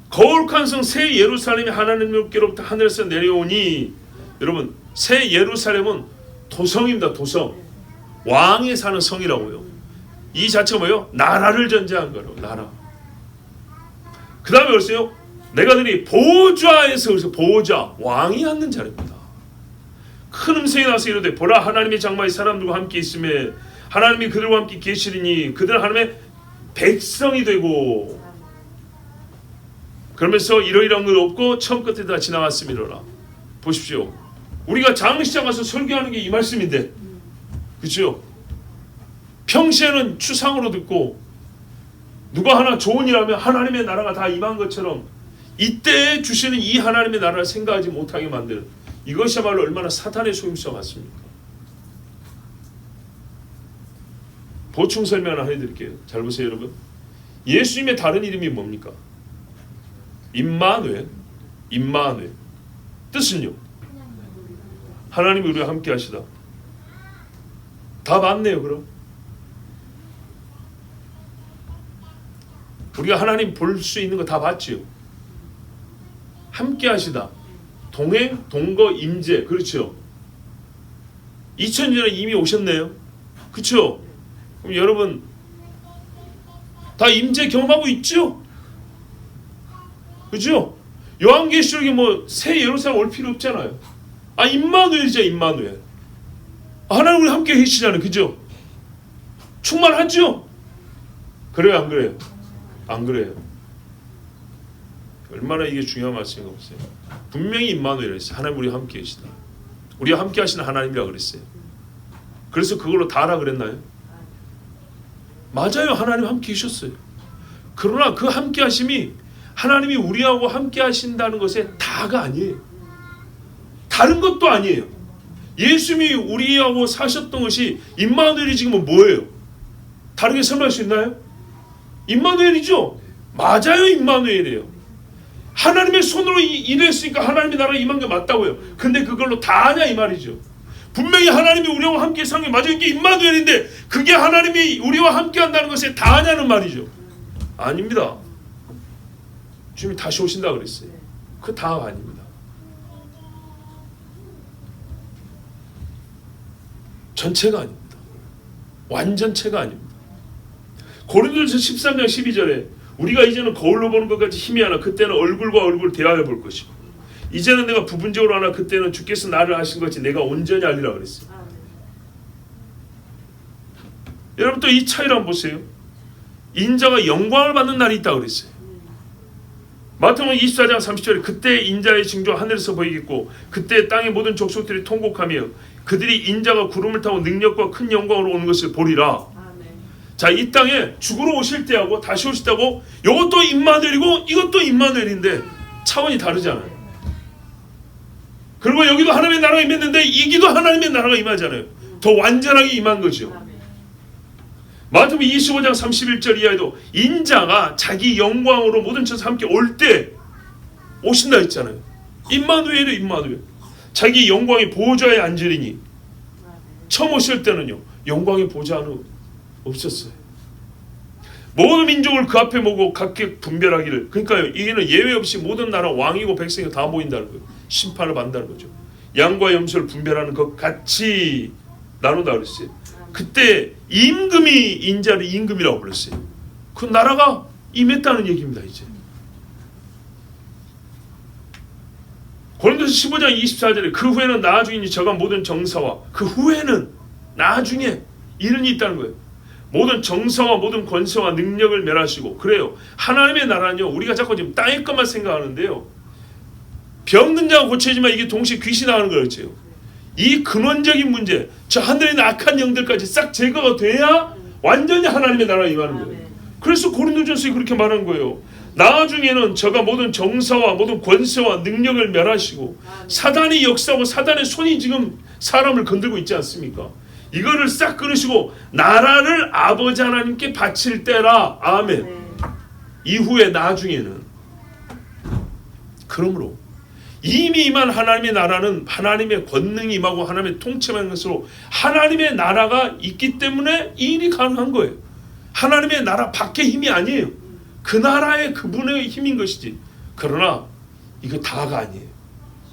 거룩한 성 새 예루살렘이 하나님께로부터 하늘에서 내려오니, 여러분 새 예루살렘은 도성입니다. 도성. 왕이 사는 성이라고요. 이 자체가 뭐예요? 나라를 전제한 거라고. 나라. 그 다음에 그랬어요. 내가 들이 보좌에서, 그래서 보좌, 왕이 앉는 자리입니다. 큰 음성이 나서 이르되 보라 하나님의 장막이 사람들과 함께 있음에 하나님이 그들과 함께 계시리니 그들은 하나님의 백성이 되고. 그러면서 이러이러한 것 없고 처음 끝에 다 지나갔음이로라. 보십시오. 우리가 장례식장 가서 설교하는 게 이 말씀인데, 그렇죠? 평시에는 추상으로 듣고 누가 하나 좋은 일 하면 하나님의 나라가 다 임한 것처럼 이때 주시는 이 하나님의 나라를 생각하지 못하게 만드는, 이것이야말로 얼마나 사탄의 속임수가 같습니까? 보충 설명 하나 해드릴게요. 잘 보세요 여러분. 예수님의 다른 이름이 뭡니까? 임마누엘. 임마누엘. 뜻은요? 하나님이 우리와 함께 하시다. 다 맞네요. 그럼 우리가 하나님 볼 수 있는 거 다 봤지요. 함께 하시다. 동행, 동거, 임재. 그렇죠. 2000년 전에 이미 오셨네요. 그렇죠? 그럼 여러분 다 임재 경험하고 있죠? 그죠? 요한계시록에 뭐 새 예루살렘 올 필요 없잖아요. 아, 임마누엘이죠, 임마누엘. 하나님 우리 함께 계시잖아요. 그죠? 충만하죠? 그래요, 안 그래요? 안 그래요. 얼마나 이게 중요한 말씀인가 보세요. 분명히 임마누엘이 있어요. 하나님 우리 함께 계시다. 우리와 함께 하시는 하나님이라고 그랬어요. 그래서 그걸로 다라 그랬나요? 맞아요. 하나님 함께 계셨어요. 그러나 그 함께 하심이 하나님이 우리하고 함께 하신다는 것에 다가 아니에요. 다른 것도 아니에요. 예수님이 우리하고 사셨던 것이 임마누엘이 지금은 뭐예요? 다르게 설명할 수 있나요? 임마누엘이죠. 맞아요. 임마누엘이에요. 하나님의 손으로 일했으니까 하나님의 나라에 임한 게 맞다고요. 근데 그걸로 다 하냐 이 말이죠. 분명히 하나님이 우리와 함께 산 게 맞아요. 이게 임마누엘인데 그게 하나님이 우리와 함께 한다는 것에 다 하냐는 말이죠. 아닙니다. 주님이 다시 오신다 그랬어요. 그 다가 아닙니다. 전체가 아닙니다. 완전체가 아닙니다. 고린도전서 13장 12절에 우리가 이제는 거울로 보는 것까지 힘이 하나 그때는 얼굴과 얼굴 대하여 볼 것이고 이제는 내가 부분적으로 하나 그때는 주께서 나를 하신 것이 내가 온전히 알리라 그랬어요. 여러분 또 이 차이를 한번 보세요. 인자가 영광을 받는 날이 있다고 그랬어요. 마태복음 24장 30절에 그때 인자의 징조 하늘에서 보이겠고 그때 땅의 모든 족속들이 통곡하며 그들이 인자가 구름을 타고 능력과 큰 영광으로 오는 것을 보리라. 자, 이 땅에 죽으러 오실 때하고 다시 오실 때하고 이것도 임마누엘이고 이것도 임마누엘인데 차원이 다르잖아요. 그리고 여기도 하나님의 나라가 임했는데 이기도 하나님의 나라가 임하잖아요. 더 완전하게 임한 거죠. 마태복음 25장 31절 이하에도 인자가 자기 영광으로 모든 천사 함께 올 때 오신다 했잖아요. 임마누엘이 임마누엘. 자기 영광의 보좌에 앉으리니 처음 오실 때는요. 영광의 보좌는 없었어요. 모든 민족을 그 앞에 모고 각각 분별하기를. 그러니까요. 이게는 예외 없이 모든 나라 왕이고 백성이 다 모인다는 거예요. 심판을 받는다는 거죠. 양과 염소를 분별하는 것 같이 나누다 그랬어요. 그때 임금이 인자를 임금이라고 불렀어요. 그 나라가 임했다는 얘기입니다. 이제 고린도서 15장 24절에 그 후에는 나중이니 저가 모든 정사와 그 후에는 나중에 이른이 있다는 거예요. 모든 정사와 모든 권세와 능력을 멸하시고 그래요. 하나님의 나라는요. 우리가 자꾸 지금 땅의 것만 생각하는데요. 병든 자가 고쳐지만 이게 동시에 귀신이 나가는 거였죠. 이 근원적인 문제, 저 하늘에 있는 악한 영들까지 싹 제거가 돼야 완전히 하나님의 나라에 임하는 거예요. 그래서 고린도전서에 그렇게 말한 거예요. 나중에는 저가 모든 정사와 모든 권세와 능력을 멸하시고 사단이 역사하고 사단의 손이 지금 사람을 건들고 있지 않습니까? 이거를 싹 끊으시고 나라를 아버지 하나님께 바칠 때라. 아멘. 이후에 나중에는 그러므로 이미 임한 하나님의 나라는 하나님의 권능이 임하고 하나님의 통치만 것으로 하나님의 나라가 있기 때문에 이 일이 가능한 거예요. 하나님의 나라 밖의 힘이 아니에요. 그 나라의 그분의 힘인 것이지. 그러나 이거 다가 아니에요.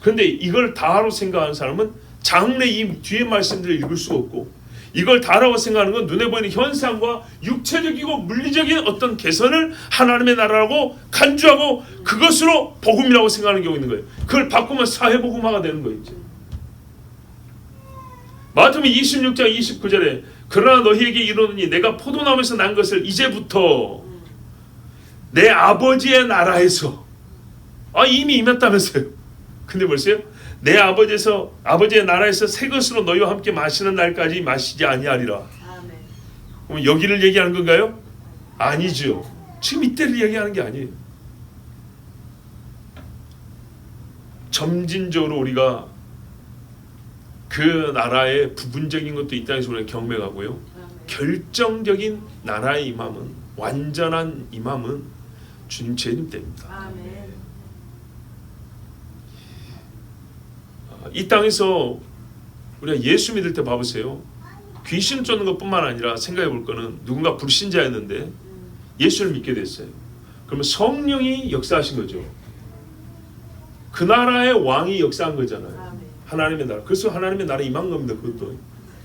그런데 이걸 다로 생각하는 사람은 장래 이 뒤에 말씀들을 읽을 수가 없고 이걸 다라고 생각하는 건 눈에 보이는 현상과 육체적이고 물리적인 어떤 개선을 하나님의 나라라고 간주하고 그것으로 복음이라고 생각하는 경우 있는 거예요. 그걸 바꾸면 사회복음화가 되는 거예요. 이제. 마태복음 26장 29절에 그러나 너희에게 이르노니 내가 포도나무에서 난 것을 이제부터 내 아버지의 나라에서 이미 임했다면서요. 근데 보세요. 내 아버지의 나라에서 새 것으로 너희와 함께 마시는 날까지 마시지 아니하리라. 아멘. 그럼 여기를 얘기하는 건가요? 아니죠. 지금 이때를 얘기하는 게 아니에요. 점진적으로 우리가 그 나라의 부분적인 것도 이 땅에서 우리가 경험하고요. 아멘. 결정적인 나라의 임함은 완전한 임함은 주님 재림 때입니다. 아멘. 이 땅에서 우리가 예수 믿을 때 봐보세요. 귀신 쫓는 것뿐만 아니라 생각해 볼 거는 누군가 불신자였는데 예수를 믿게 됐어요. 그러면 성령이 역사하신 거죠. 그 나라의 왕이 역사한 거잖아요. 하나님의 나라. 그래서 하나님의 나라 임한 겁니다. 그것도.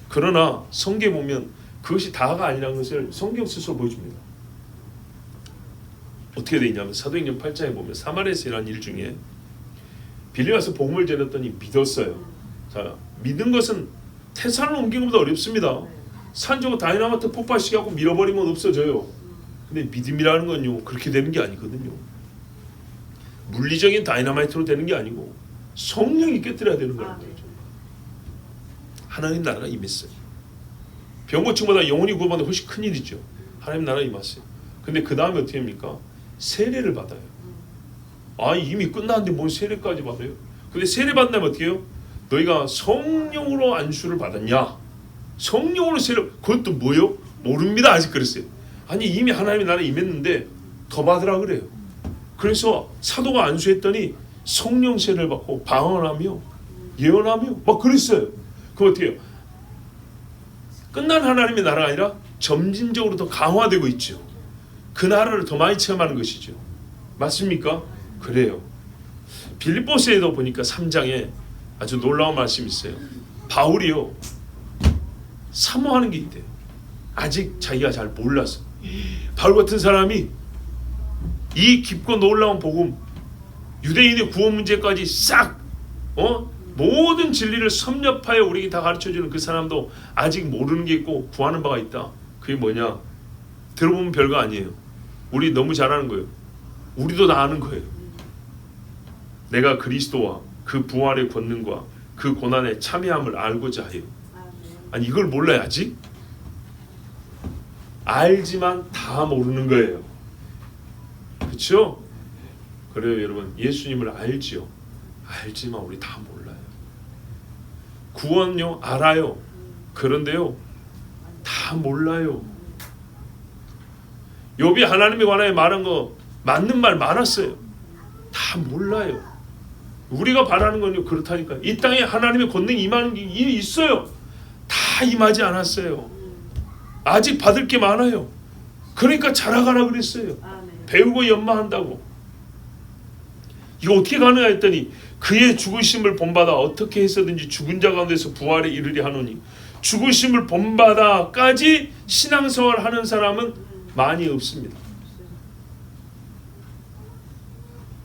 그러나 성경에 보면 그것이 다가 아니라는 것을 성경 스스로 보여줍니다. 어떻게 되어 있냐면 사도행전 8장에 보면 사마리아에서 일어난 일 중에 빌립에 와서 복음을 전했더니 믿었어요. 자, 믿은 것은 태산을 옮기는 것보다 어렵습니다. 산적으로 다이나마이트 폭발시키고 하고 밀어버리면 없어져요. 근데 믿음이라는 건요 그렇게 되는 게 아니거든요. 물리적인 다이나마이트로 되는 게 아니고 성령이 깨뜨려야 되는 거예요. 하나님 나라가 임했어요. 병고침보다 영혼이 구원받는 게 훨씬 큰 일이죠. 하나님 나라가 임했어요. 근데 그 다음에 어떻게 합니까? 세례를 받아요. 아, 이미 끝났는데 뭘 세례까지 받아요? 근데 세례 받는다면 어떻게 해요? 너희가 성령으로 안수를 받았냐? 성령으로 세례, 그것도 뭐요? 모릅니다. 아직 그랬어요. 아니 이미 하나님의 나라에 임했는데 더 받으라 그래요. 그래서 사도가 안수했더니 성령 세례를 받고 방언하며 예언하며 막 그랬어요. 그럼 어떻게 해요? 끝난 하나님의 나라가 아니라 점진적으로 더 강화되고 있죠. 그 나라를 더 많이 체험하는 것이죠. 맞습니까? 그래요. 빌립보서에도 보니까 3장에 아주 놀라운 말씀이 있어요. 바울이요 사모하는 게 있대요. 아직 자기가 잘 몰라서. 바울 같은 사람이 이 깊고 놀라운 복음, 유대인의 구원 문제까지 싹 모든 진리를 섭렵하여 우리에게 다 가르쳐주는 그 사람도 아직 모르는 게 있고 구하는 바가 있다. 그게 뭐냐? 들어보면 별거 아니에요. 우리 너무 잘하는 거예요. 우리도 다 아는 거예요. 내가 그리스도와 그 부활의 권능과 그 고난의 참여함을 알고자 해요. 아니 이걸 몰라야지? 알지만 다 모르는 거예요. 그렇죠? 그래요 여러분. 예수님을 알지요. 알지만 우리 다 몰라요. 구원요 알아요. 그런데요 다 몰라요. 욥이 하나님에 관하여 말한 거 맞는 말 많았어요. 다 몰라요. 우리가 바라는 건요 그렇다니까. 이 땅에 하나님의 권능이 임하는 게 있어요. 다 임하지 않았어요. 아직 받을 게 많아요. 그러니까 자라가라 그랬어요. 배우고 연마한다고. 이거 어떻게 가능하 했더니 그의 죽으심을 본받아 어떻게 해서든지 죽은 자 가운데서 부활에 이르리 하노니. 죽으심을 본받아까지 신앙생활 하는 사람은 많이 없습니다.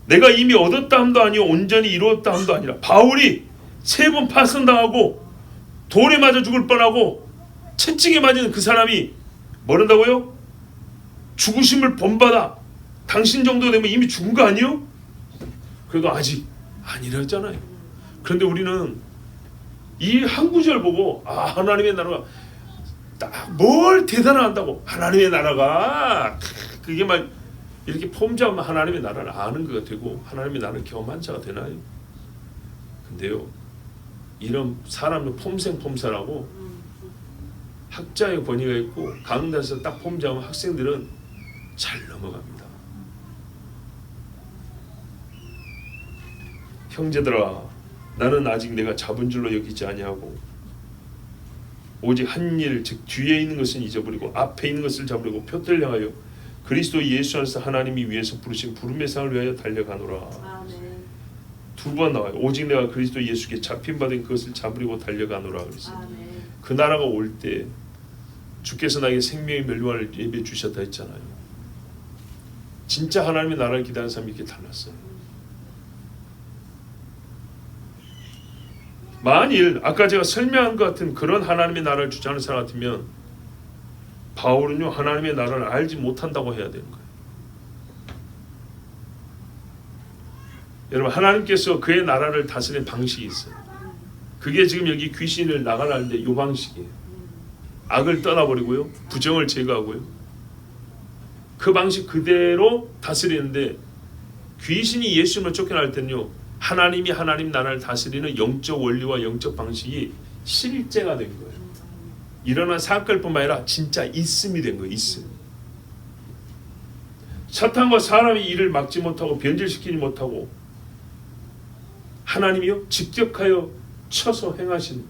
내가 이미 얻었다 함도 아니요 온전히 이루었다 함도 아니라 바울이 3번 파선당하고 돌에 맞아 죽을 뻔하고 채찍에 맞은 그 사람이 뭐란다고요? 죽으심을 본받아. 당신 정도 되면 이미 죽은 거 아니요? 그래도 아직 아니랬잖아요. 그런데 우리는 이 한 구절 보고 아 하나님의 나라가 딱 뭘 대단한다고. 하나님의 나라가 그게 막 이렇게 폼잡으면 하나님의 나라를 아는 거가 되고 하나님의 나라를 경험한 자가 되나요? 근데요 이런 사람은 폼생폼사라고 학자의 권위가 있고 강단에서 딱 폼잡으면 학생들은 잘 넘어갑니다. 형제들아 나는 아직 내가 잡은 줄로 여기지 아니하고 오직 한 일 즉 뒤에 있는 것은 잊어버리고 앞에 있는 것을 잡으려고 표를 향하여 그리스도 예수 안에서 하나님이 위에서 부르신 부름의 상을 위하여 달려가노라. 2번 나와요. 오직 내가 그리스도 예수께 잡힌 받은 그것을 잡으려고 달려가노라 그랬어요. 그 나라가 올 때 주께서 나에게 생명의 멸류관을 예배해 주셨다 했잖아요. 진짜 하나님의 나라를 기다리는 사람이 이렇게 달랐어요. 만일 아까 제가 설명한 것 같은 그런 하나님의 나라를 주장하는 사람 같으면 바울은요 하나님의 나라를 알지 못한다고 해야 되는 거예요. 여러분 하나님께서 그의 나라를 다스리는 방식이 있어요. 그게 지금 여기 귀신을 나가라는데 이 방식이에요. 악을 떠나버리고요 부정을 제거하고요 그 방식 그대로 다스리는데 귀신이 예수님을 쫓겨날 때는요 하나님이 하나님 나라를 다스리는 영적 원리와 영적 방식이 실제가 된 거예요. 일어난 사건뿐만 아니라 진짜 있음이 된 거예요. 있음. 사탄과 사람이 이를 막지 못하고 변질시키지 못하고 하나님이요 직격하여 쳐서 행하신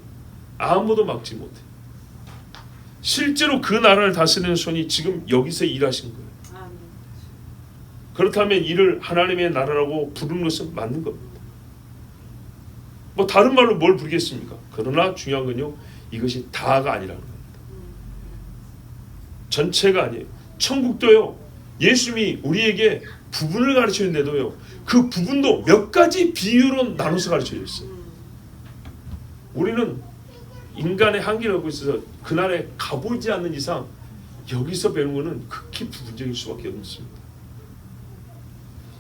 아무도 막지 못해. 실제로 그 나라를 다스리는 손이 지금 여기서 일하신 거예요. 그렇다면 이를 하나님의 나라라고 부르는 것은 맞는 겁니다. 뭐 다른 말로 뭘 부르겠습니까? 그러나 중요한 건요 이것이 다가 아니라는 겁니다. 전체가 아니에요. 천국도요, 예수님이 우리에게 부분을 가르치는데도요, 그 부분도 몇 가지 비유로 나눠서 가르쳐줬어요. 우리는 인간의 한계를 갖고 있어서 그날에 가보지 않는 이상 여기서 배우는 것은 극히 부분적일 수밖에 없습니다.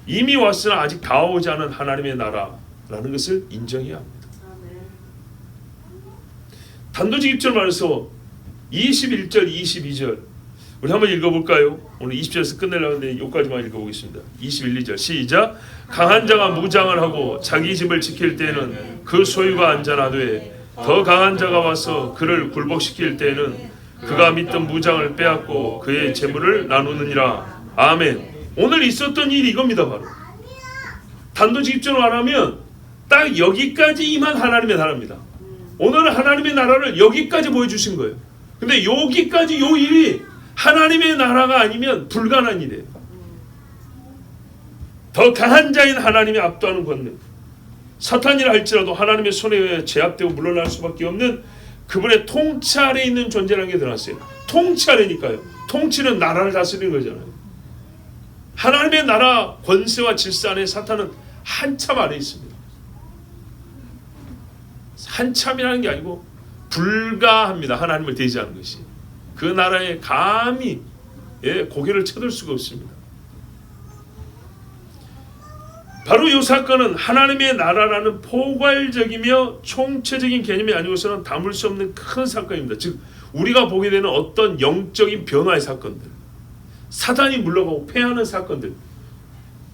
이미 왔으나 아직 다 오지 않은 하나님의 나라라는 것을 인정해야 합니다. 단도직 입절 말해서 21절, 22절 우리 한번 읽어볼까요? 오늘 20절에서 끝내려고 하는데 여기까지만 읽어보겠습니다. 21, 2절 시작. 강한 자가 무장을 하고 자기 집을 지킬 때에는 그 소유가 안전하되 더 강한 자가 와서 그를 굴복시킬 때에는 그가 믿던 무장을 빼앗고 그의 재물을 나누느니라. 아멘. 오늘 있었던 일이 이겁니다. 바로 단도직 입절로 말하면 딱 여기까지 임한 하나님의 나라입니다. 오늘은 하나님의 나라를 여기까지 보여주신 거예요. 근데 여기까지 요 일이 하나님의 나라가 아니면 불가능한 일이에요. 더 강한 자인 하나님이 압도하는 권능, 사탄이라 할지라도 하나님의 손에 의해 제압되고 물러날 수밖에 없는 그분의 통치 아래에 있는 존재라는 게 드러났어요. 통치 아래니까요. 통치는 나라를 다스리는 거잖아요. 하나님의 나라 권세와 질서 안에 사탄은 한참 아래에 있습니다. 한참이라는 게 아니고 불가합니다. 하나님을 대지하는 것이. 그 나라에 감히 고개를 쳐들 수가 없습니다. 바로 이 사건은 하나님의 나라라는 포괄적이며 총체적인 개념이 아니고서는 담을 수 없는 큰 사건입니다. 즉 우리가 보게 되는 어떤 영적인 변화의 사건들, 사단이 물러가고 패하는 사건들,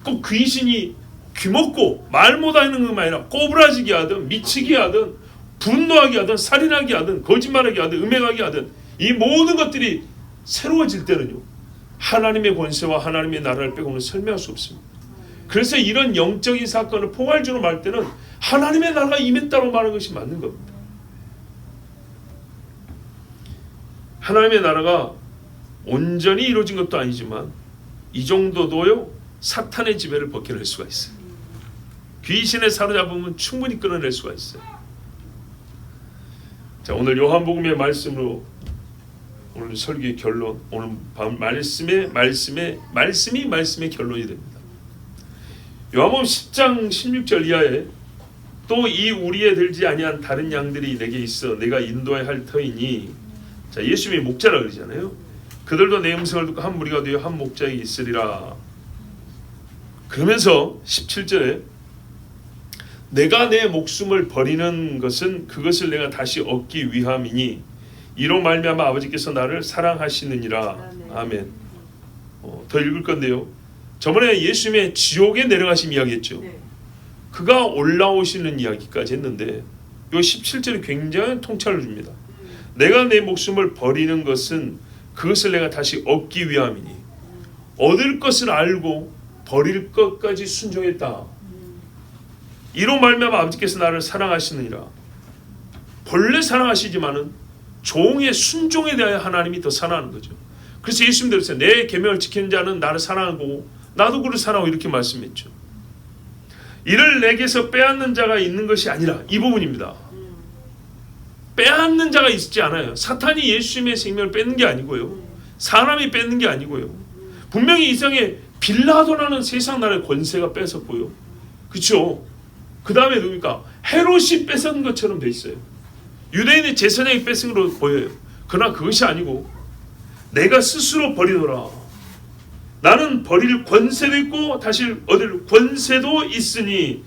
꼭 귀신이 귀먹고 말 못하는 것만 아니라 꼬부라지게 하든 미치게 하든 분노하게 하든 살인하게 하든 거짓말하게 하든 음행하게 하든 이 모든 것들이 새로워질 때는요, 하나님의 권세와 하나님의 나라를 빼고는 설명할 수 없습니다. 그래서 이런 영적인 사건을 포괄적으로 말할 때는 하나님의 나라가 임했다고 말하는 것이 맞는 겁니다. 하나님의 나라가 온전히 이루어진 것도 아니지만 이 정도도요 사탄의 지배를 벗겨낼 수가 있어요. 귀신에 사로잡으면 충분히 끊어낼 수가 있어요. 자, 오늘 요한복음의 말씀으로 오늘 설교의 결론, 오늘 말씀이 결론이 됩니다. 요한복음 10장 16절 이하에 또 이 우리에 들지 아니한 다른 양들이 내게 있어 내가 인도해야 할 터이니, 자, 예수님이 목자라 그러잖아요. 그들도 내 음성을 듣고 한 무리가 되어 한 목자에게 있으리라. 그러면서 17절에 내가 내 목숨을 버리는 것은 그것을 내가 다시 얻기 위함이니 이로 말미암아 아버지께서 나를 사랑하시느니라. 아멘. 더 읽을 건데요. 저번에 예수님의 지옥에 내려가심 이야기했죠. 그가 올라오시는 이야기까지 했는데 요 17절이 굉장히 통찰을 줍니다. 내가 내 목숨을 버리는 것은 그것을 내가 다시 얻기 위함이니, 얻을 것을 알고 버릴 것까지 순종했다. 이로 말미암아 아버지께서 나를 사랑하시느니라. 본래 사랑하시지만은 종의 순종에 대하여 하나님이 더 사랑하는 거죠. 그래서 예수님 들으세요. 내 계명을 지키는 자는 나를 사랑하고 나도 그를 사랑하고 이렇게 말씀했죠. 이를 내게서 빼앗는 자가 있는 것이 아니라, 이 부분입니다. 빼앗는 자가 있지 않아요. 사탄이 예수님의 생명을 뺏는 게 아니고요, 사람이 뺏는 게 아니고요, 분명히 이상의 빌라도라는 세상 나라의 권세가 뺏었고요, 그렇죠. 그 다음에 누굽니까? 헤롯이 뺏은 것처럼 돼 있어요. 유대인의 제사장이 뺏은 걸로 보여요. 그러나 그것이 아니고 내가 스스로 버리노라. 나는 버릴 권세도 있고 다시 얻을 권세도 있으니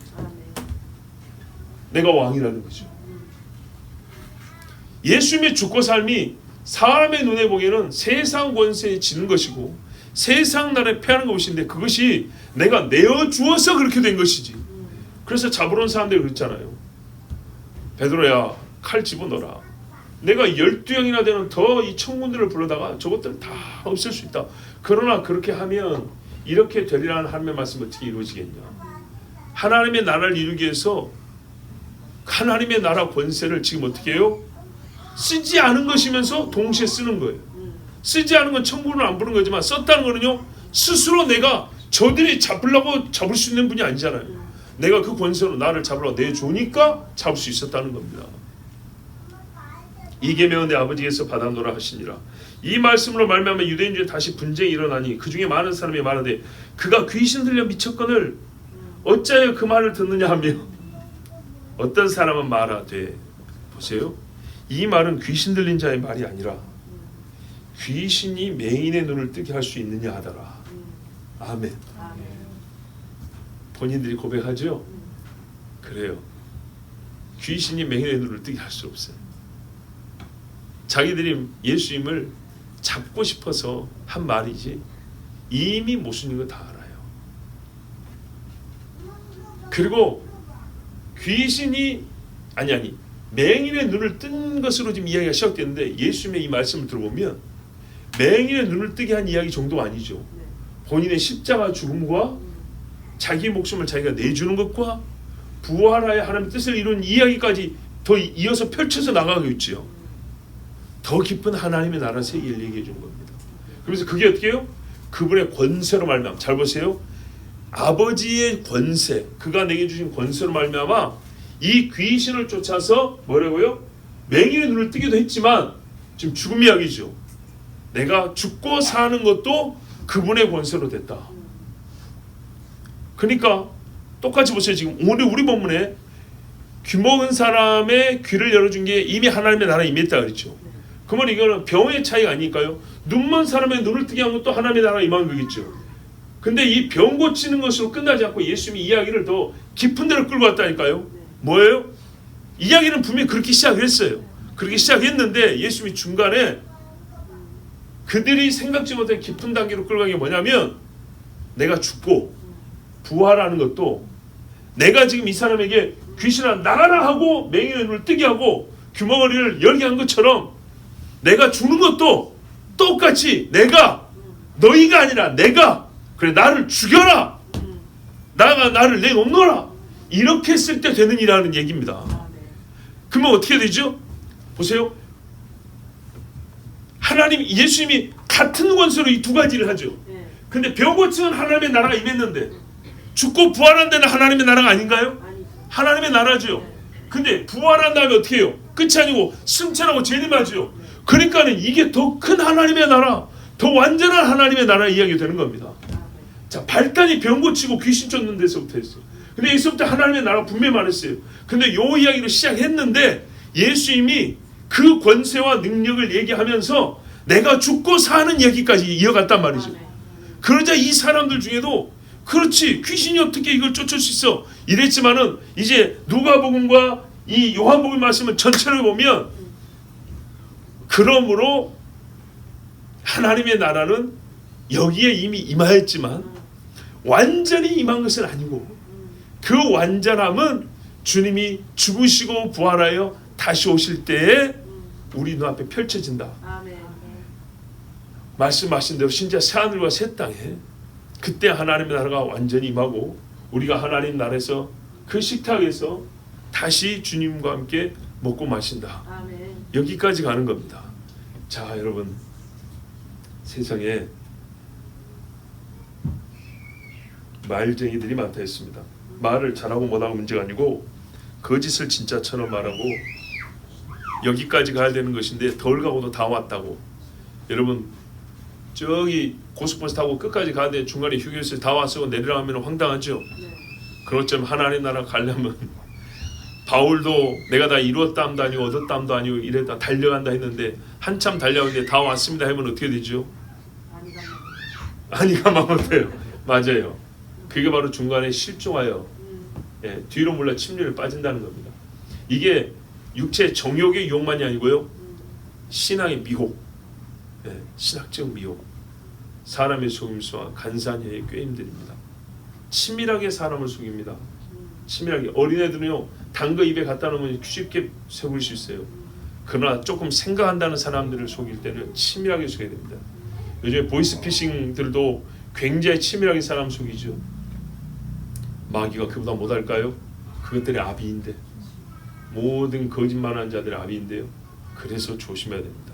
내가 왕이라는 거죠. 예수님의 죽고 삶이 사람의 눈에 보기에는 세상 권세에 지는 것이고 세상 나라에 패하는 것인데, 그것이 내가 내어주어서 그렇게 된 것이지. 그래서 잡으러 온 사람들이 그랬잖아요. 베드로야, 칼 집어넣어라. 내가 12형이나 되는 더 이 천군들을 불러다가 저것들 다 없앨 수 있다. 그러나 그렇게 하면 이렇게 되리라는 하나님의 말씀이 어떻게 이루어지겠냐. 하나님의 나라를 이루기 위해서 하나님의 나라 권세를 지금 어떻게 해요? 쓰지 않은 것이면서 동시에 쓰는 거예요. 쓰지 않은 건 천국을 안 부른 거지만 썼다는 거는요, 스스로 내가 저들이 잡으려고 잡을 수 있는 분이 아니잖아요. 내가 그 권세로 나를 잡으려고 내주니까 잡을 수 있었다는 겁니다. 이 계명은 내 아버지께서 받아노라 하시니라. 이 말씀으로 말미암아 유대인 중에 다시 분쟁이 일어나니 그 중에 많은 사람이 말하되 그가 귀신 들려 미쳤거늘 어찌하여 그 말을 듣느냐 하며 어떤 사람은 말하되, 보세요, 이 말은 귀신 들린 자의 말이 아니라 귀신이 맹인의 눈을 뜨게 할 수 있느냐 하더라. 아멘. 본인들이 고백하죠? 그래요. 귀신이 맹인의 눈을 뜨게 할 수 없어요. 자기들이 예수님을 잡고 싶어서 한 말이지 이미 모순인 거 다 알아요. 그리고 귀신이 맹인의 눈을 뜬 것으로 지금 이야기가 시작되는데 예수님의 이 말씀을 들어보면 맹인의 눈을 뜨게 한 이야기 정도가 아니죠. 본인의 십자가 죽음과 자기 목숨을 자기가 내주는 것과 부활하여 하나님의 뜻을 이룬 이야기까지 더 이어서 펼쳐서 나가고 있죠. 더 깊은 하나님의 나라 세계를 얘기해 주는 겁니다. 그래서 그게 어떻게 해요? 그분의 권세로 말미암아, 잘 보세요. 아버지의 권세, 그가 내게 주신 권세로 말미암아 이 귀신을 쫓아서 뭐라고요? 맹인의 눈을 뜨기도 했지만 지금 죽음 이야기죠. 내가 죽고 사는 것도 그분의 권세로 됐다. 그러니까 똑같이 보세요. 지금 오늘 우리 본문에 귀 먹은 사람의 귀를 열어준 게 이미 하나님의 나라에 임했다 그랬죠. 그러면 이거는 병의 차이가 아닐까요? 눈먼 사람의 눈을 뜨게 한 것도 하나님의 나라에 임한 거겠죠. 근데 이 병 고치는 것으로 끝나지 않고 예수님이 이야기를 더 깊은 데로 끌고 갔다니까요. 뭐예요? 이야기는 분명히 그렇게 시작했어요. 그렇게 시작했는데 예수님이 중간에 그들이 생각지 못한 깊은 단계로 끌고 간 게 뭐냐면 내가 죽고 부활하는 것도 내가 지금 이 사람에게 귀신아 나가라 하고 맹인의 눈을 뜨게 하고 귀머거리를 열게 한 것처럼 내가 죽는 것도 똑같이 내가 너희가 아니라 내가 그래 나를 죽여라 나를 내놓노라 이렇게 했을 때 되는 일이라는 얘기입니다. 그러면 어떻게 되죠? 보세요. 하나님 예수님이 같은 권세로 이 두 가지를 하죠. 근데 병 고치는 하나님의 나라가 임했는데 죽고 부활한 데는 하나님의 나라가 아닌가요? 하나님의 나라죠. 근데 부활한 다음에 어떻게 해요? 끝이 아니고 승천하고 재림하죠. 그러니까는 이게 더 큰 하나님의 나라, 더 완전한 하나님의 나라 이야기가 되는 겁니다. 자, 발단이 병 고치고 귀신 쫓는 데서부터 했어요. 근데 여기서부터 하나님의 나라가 분명히 말했어요. 근데 요 이야기를 시작했는데 예수님이 그 권세와 능력을 얘기하면서 내가 죽고 사는 얘기까지 이어갔단 말이죠. 그러자 이 사람들 중에도 그렇지 귀신이 어떻게 이걸 쫓을 수 있어 이랬지만은 이제 누가복음과 이 요한복음 말씀을 전체를 보면 그러므로 하나님의 나라는 여기에 이미 임하였지만 완전히 임한 것은 아니고 그 완전함은 주님이 죽으시고 부활하여 다시 오실 때에 우리 눈앞에 펼쳐진다. 말씀하신 대로 진짜 새하늘과 새 땅에 그때 하나님의 나라가 완전히 임하고 우리가 하나님 나라에서 그 식탁에서 다시 주님과 함께 먹고 마신다. 여기까지 가는 겁니다. 자, 여러분, 세상에 말쟁이들이 많다 했습니다. 말을 잘하고 못하고 문제가 아니고 거짓을 진짜처럼 말하고 여기까지 가야 되는 것인데 덜 가고도 다 왔다고. 여러분 저기 고속버스 타고 끝까지 가는데 중간에 휴게소에 다 왔어 내리라면 황당하죠. 그렇지만 하나님 나라 가려면 바울도 내가 다 이루었다함도 아니고 얻었다함도 아니고 이랬다 달려간다 했는데 한참 달려가는데 다 왔습니다 하면 어떻게 되죠? 아니 가만 못해요. 맞아요. 그게 바로 중간에 실종하여 뒤로 몰려 침륜에 빠진다는 겁니다. 이게 육체 정욕의 유혹만이 아니고요. 신앙의 미혹, 신학적 미혹, 사람의 속임수와 간사한 혀의 꾀임들입니다. 치밀하게 사람을 속입니다. 치밀하게. 어린애들은요 단 거 입에 갖다 놓으면 쉽게 세울 수 있어요. 그러나 조금 생각한다는 사람들을 속일 때는 치밀하게 속여야 됩니다. 요즘에 보이스피싱들도 굉장히 치밀하게 사람 속이죠. 마귀가 그보다 못할까요? 그것들이 아비인데 모든 거짓말하는 자들의 아비인데요. 그래서 조심해야 됩니다.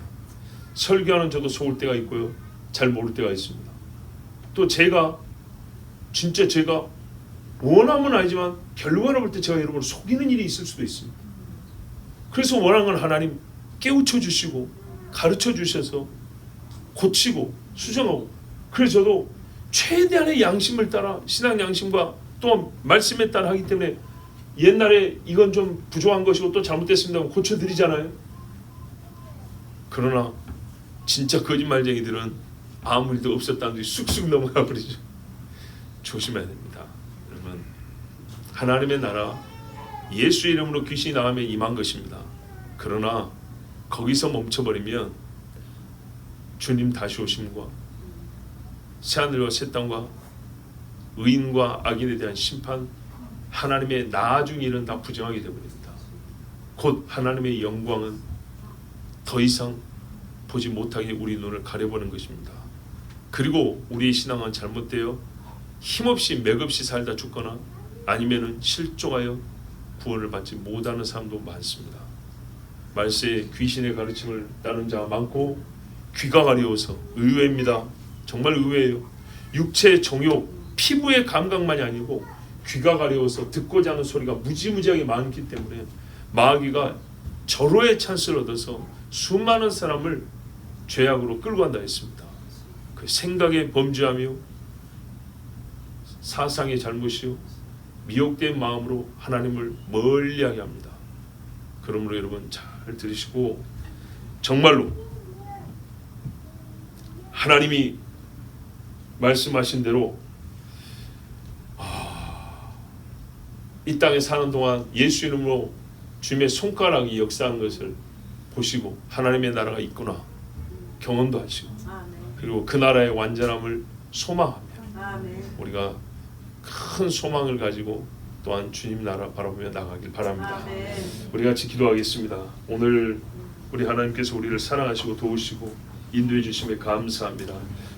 설교하는 저도 속을 때가 있고요. 잘 모를 때가 있습니다. 또 제가 원하면 아니지만 결과를 볼 때 제가 여러분을 속이는 일이 있을 수도 있습니다. 그래서 원하는 건 하나님 깨우쳐 주시고 가르쳐 주셔서 고치고 수정하고, 그래서 저도 최대한의 양심을 따라 신앙 양심과 또 말씀에 따라 하기 때문에 옛날에 이건 좀 부족한 것이고 또 잘못됐습니다 하면 고쳐드리잖아요. 그러나 진짜 거짓말쟁이들은 아무 일도 없었다는 듯이 쑥쑥 넘어가 버리죠. 조심해야 됩니다. 여러분, 하나님의 나라 예수 이름으로 귀신이 나가면 임한 것입니다. 그러나 거기서 멈춰버리면 주님 다시 오심과 새하늘과 새 땅과 의인과 악인에 대한 심판, 하나님의 나중 일은 다 부정하게 되어버립니다. 곧 하나님의 영광은 더 이상 보지 못하게 우리 눈을 가려보는 것입니다. 그리고 우리의 신앙은 잘못되어 힘없이 맥없이 살다 죽거나 아니면은 실족하여 구원을 받지 못하는 사람도 많습니다. 말세에 귀신의 가르침을 따르는 자가 많고 귀가 가려워서, 의외입니다. 정말 의외예요. 육체의 정욕, 피부의 감각만이 아니고 귀가 가려워서 듣고자 하는 소리가 무지무지하게 많기 때문에 마귀가 절호의 찬스를 얻어서 수많은 사람을 죄악으로 끌고 간다 했습니다. 그 생각에 범죄하며 사상의 잘못이요 미혹된 마음으로 하나님을 멀리하게 합니다. 그러므로 여러분 잘 들으시고, 정말로 하나님이 말씀하신 대로 이 땅에 사는 동안 예수 이름으로 주님의 손가락이 역사한 것을 보시고 하나님의 나라가 있구나 경험도 하시고, 그리고 그 나라의 완전함을 소망하며 우리가 큰 소망을 가지고 또한 주님 나라 바라보며 나가길 바랍니다. 우리 같이 기도하겠습니다. 오늘 우리 하나님께서 우리를 사랑하시고 도우시고 인도해 주심에 감사합니다.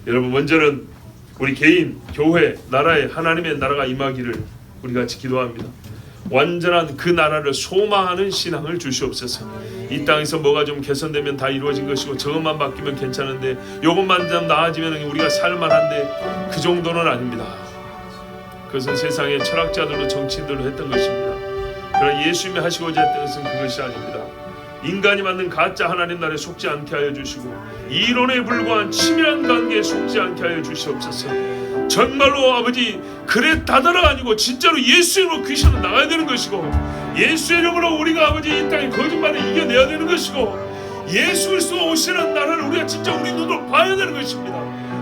여러분, 먼저는 우리 개인, 교회, 나라에 하나님의 나라가 임하기를 우리 같이 기도합니다. 완전한 그 나라를 소망하는 신앙을 주시옵소서. 이 땅에서 뭐가 좀 개선되면 다 이루어진 것이고 저것만 바뀌면 괜찮은데 요것만 좀 나아지면 우리가 살만한데 그 정도는 아닙니다. 그것은 세상의 철학자들도 정치인들도 했던 것입니다. 그러나 예수님이 하시고자 했던 것은 그것이 아닙니다. 인간이 만든 가짜 하나님 나라에 속지 않게 하여 주시고 이론에 불과한 치밀한 관계에 속지 않게 하여 주시옵소서. 정말로 아버지, 그래 다다가 아니고 진짜로 예수 이름으로 귀신은 나가야 되는 것이고, 예수 이름으로 우리가 아버지 이 땅의 거짓말을 이겨내야 되는 것이고, 예수 그리스도가 오시는 나라를 우리가 진짜 우리 눈으로 봐야 되는 것입니다.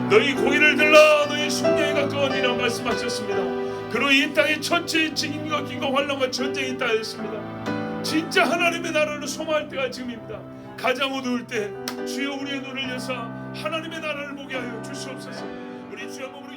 너희 고기를 들라 너희 숙녀에 가까우니라 말씀하셨습니다. 그리고 이 땅의 천체의 증인과 긴과 환란과 전쟁이 있다 했습니다. 진짜 하나님의 나라를 소망할 때가 지금입니다. 가장 어두울 때 주여 우리의 눈을 여사 하나님의 나라를 보게 하여 주시옵소서. 우리 주여 몸으로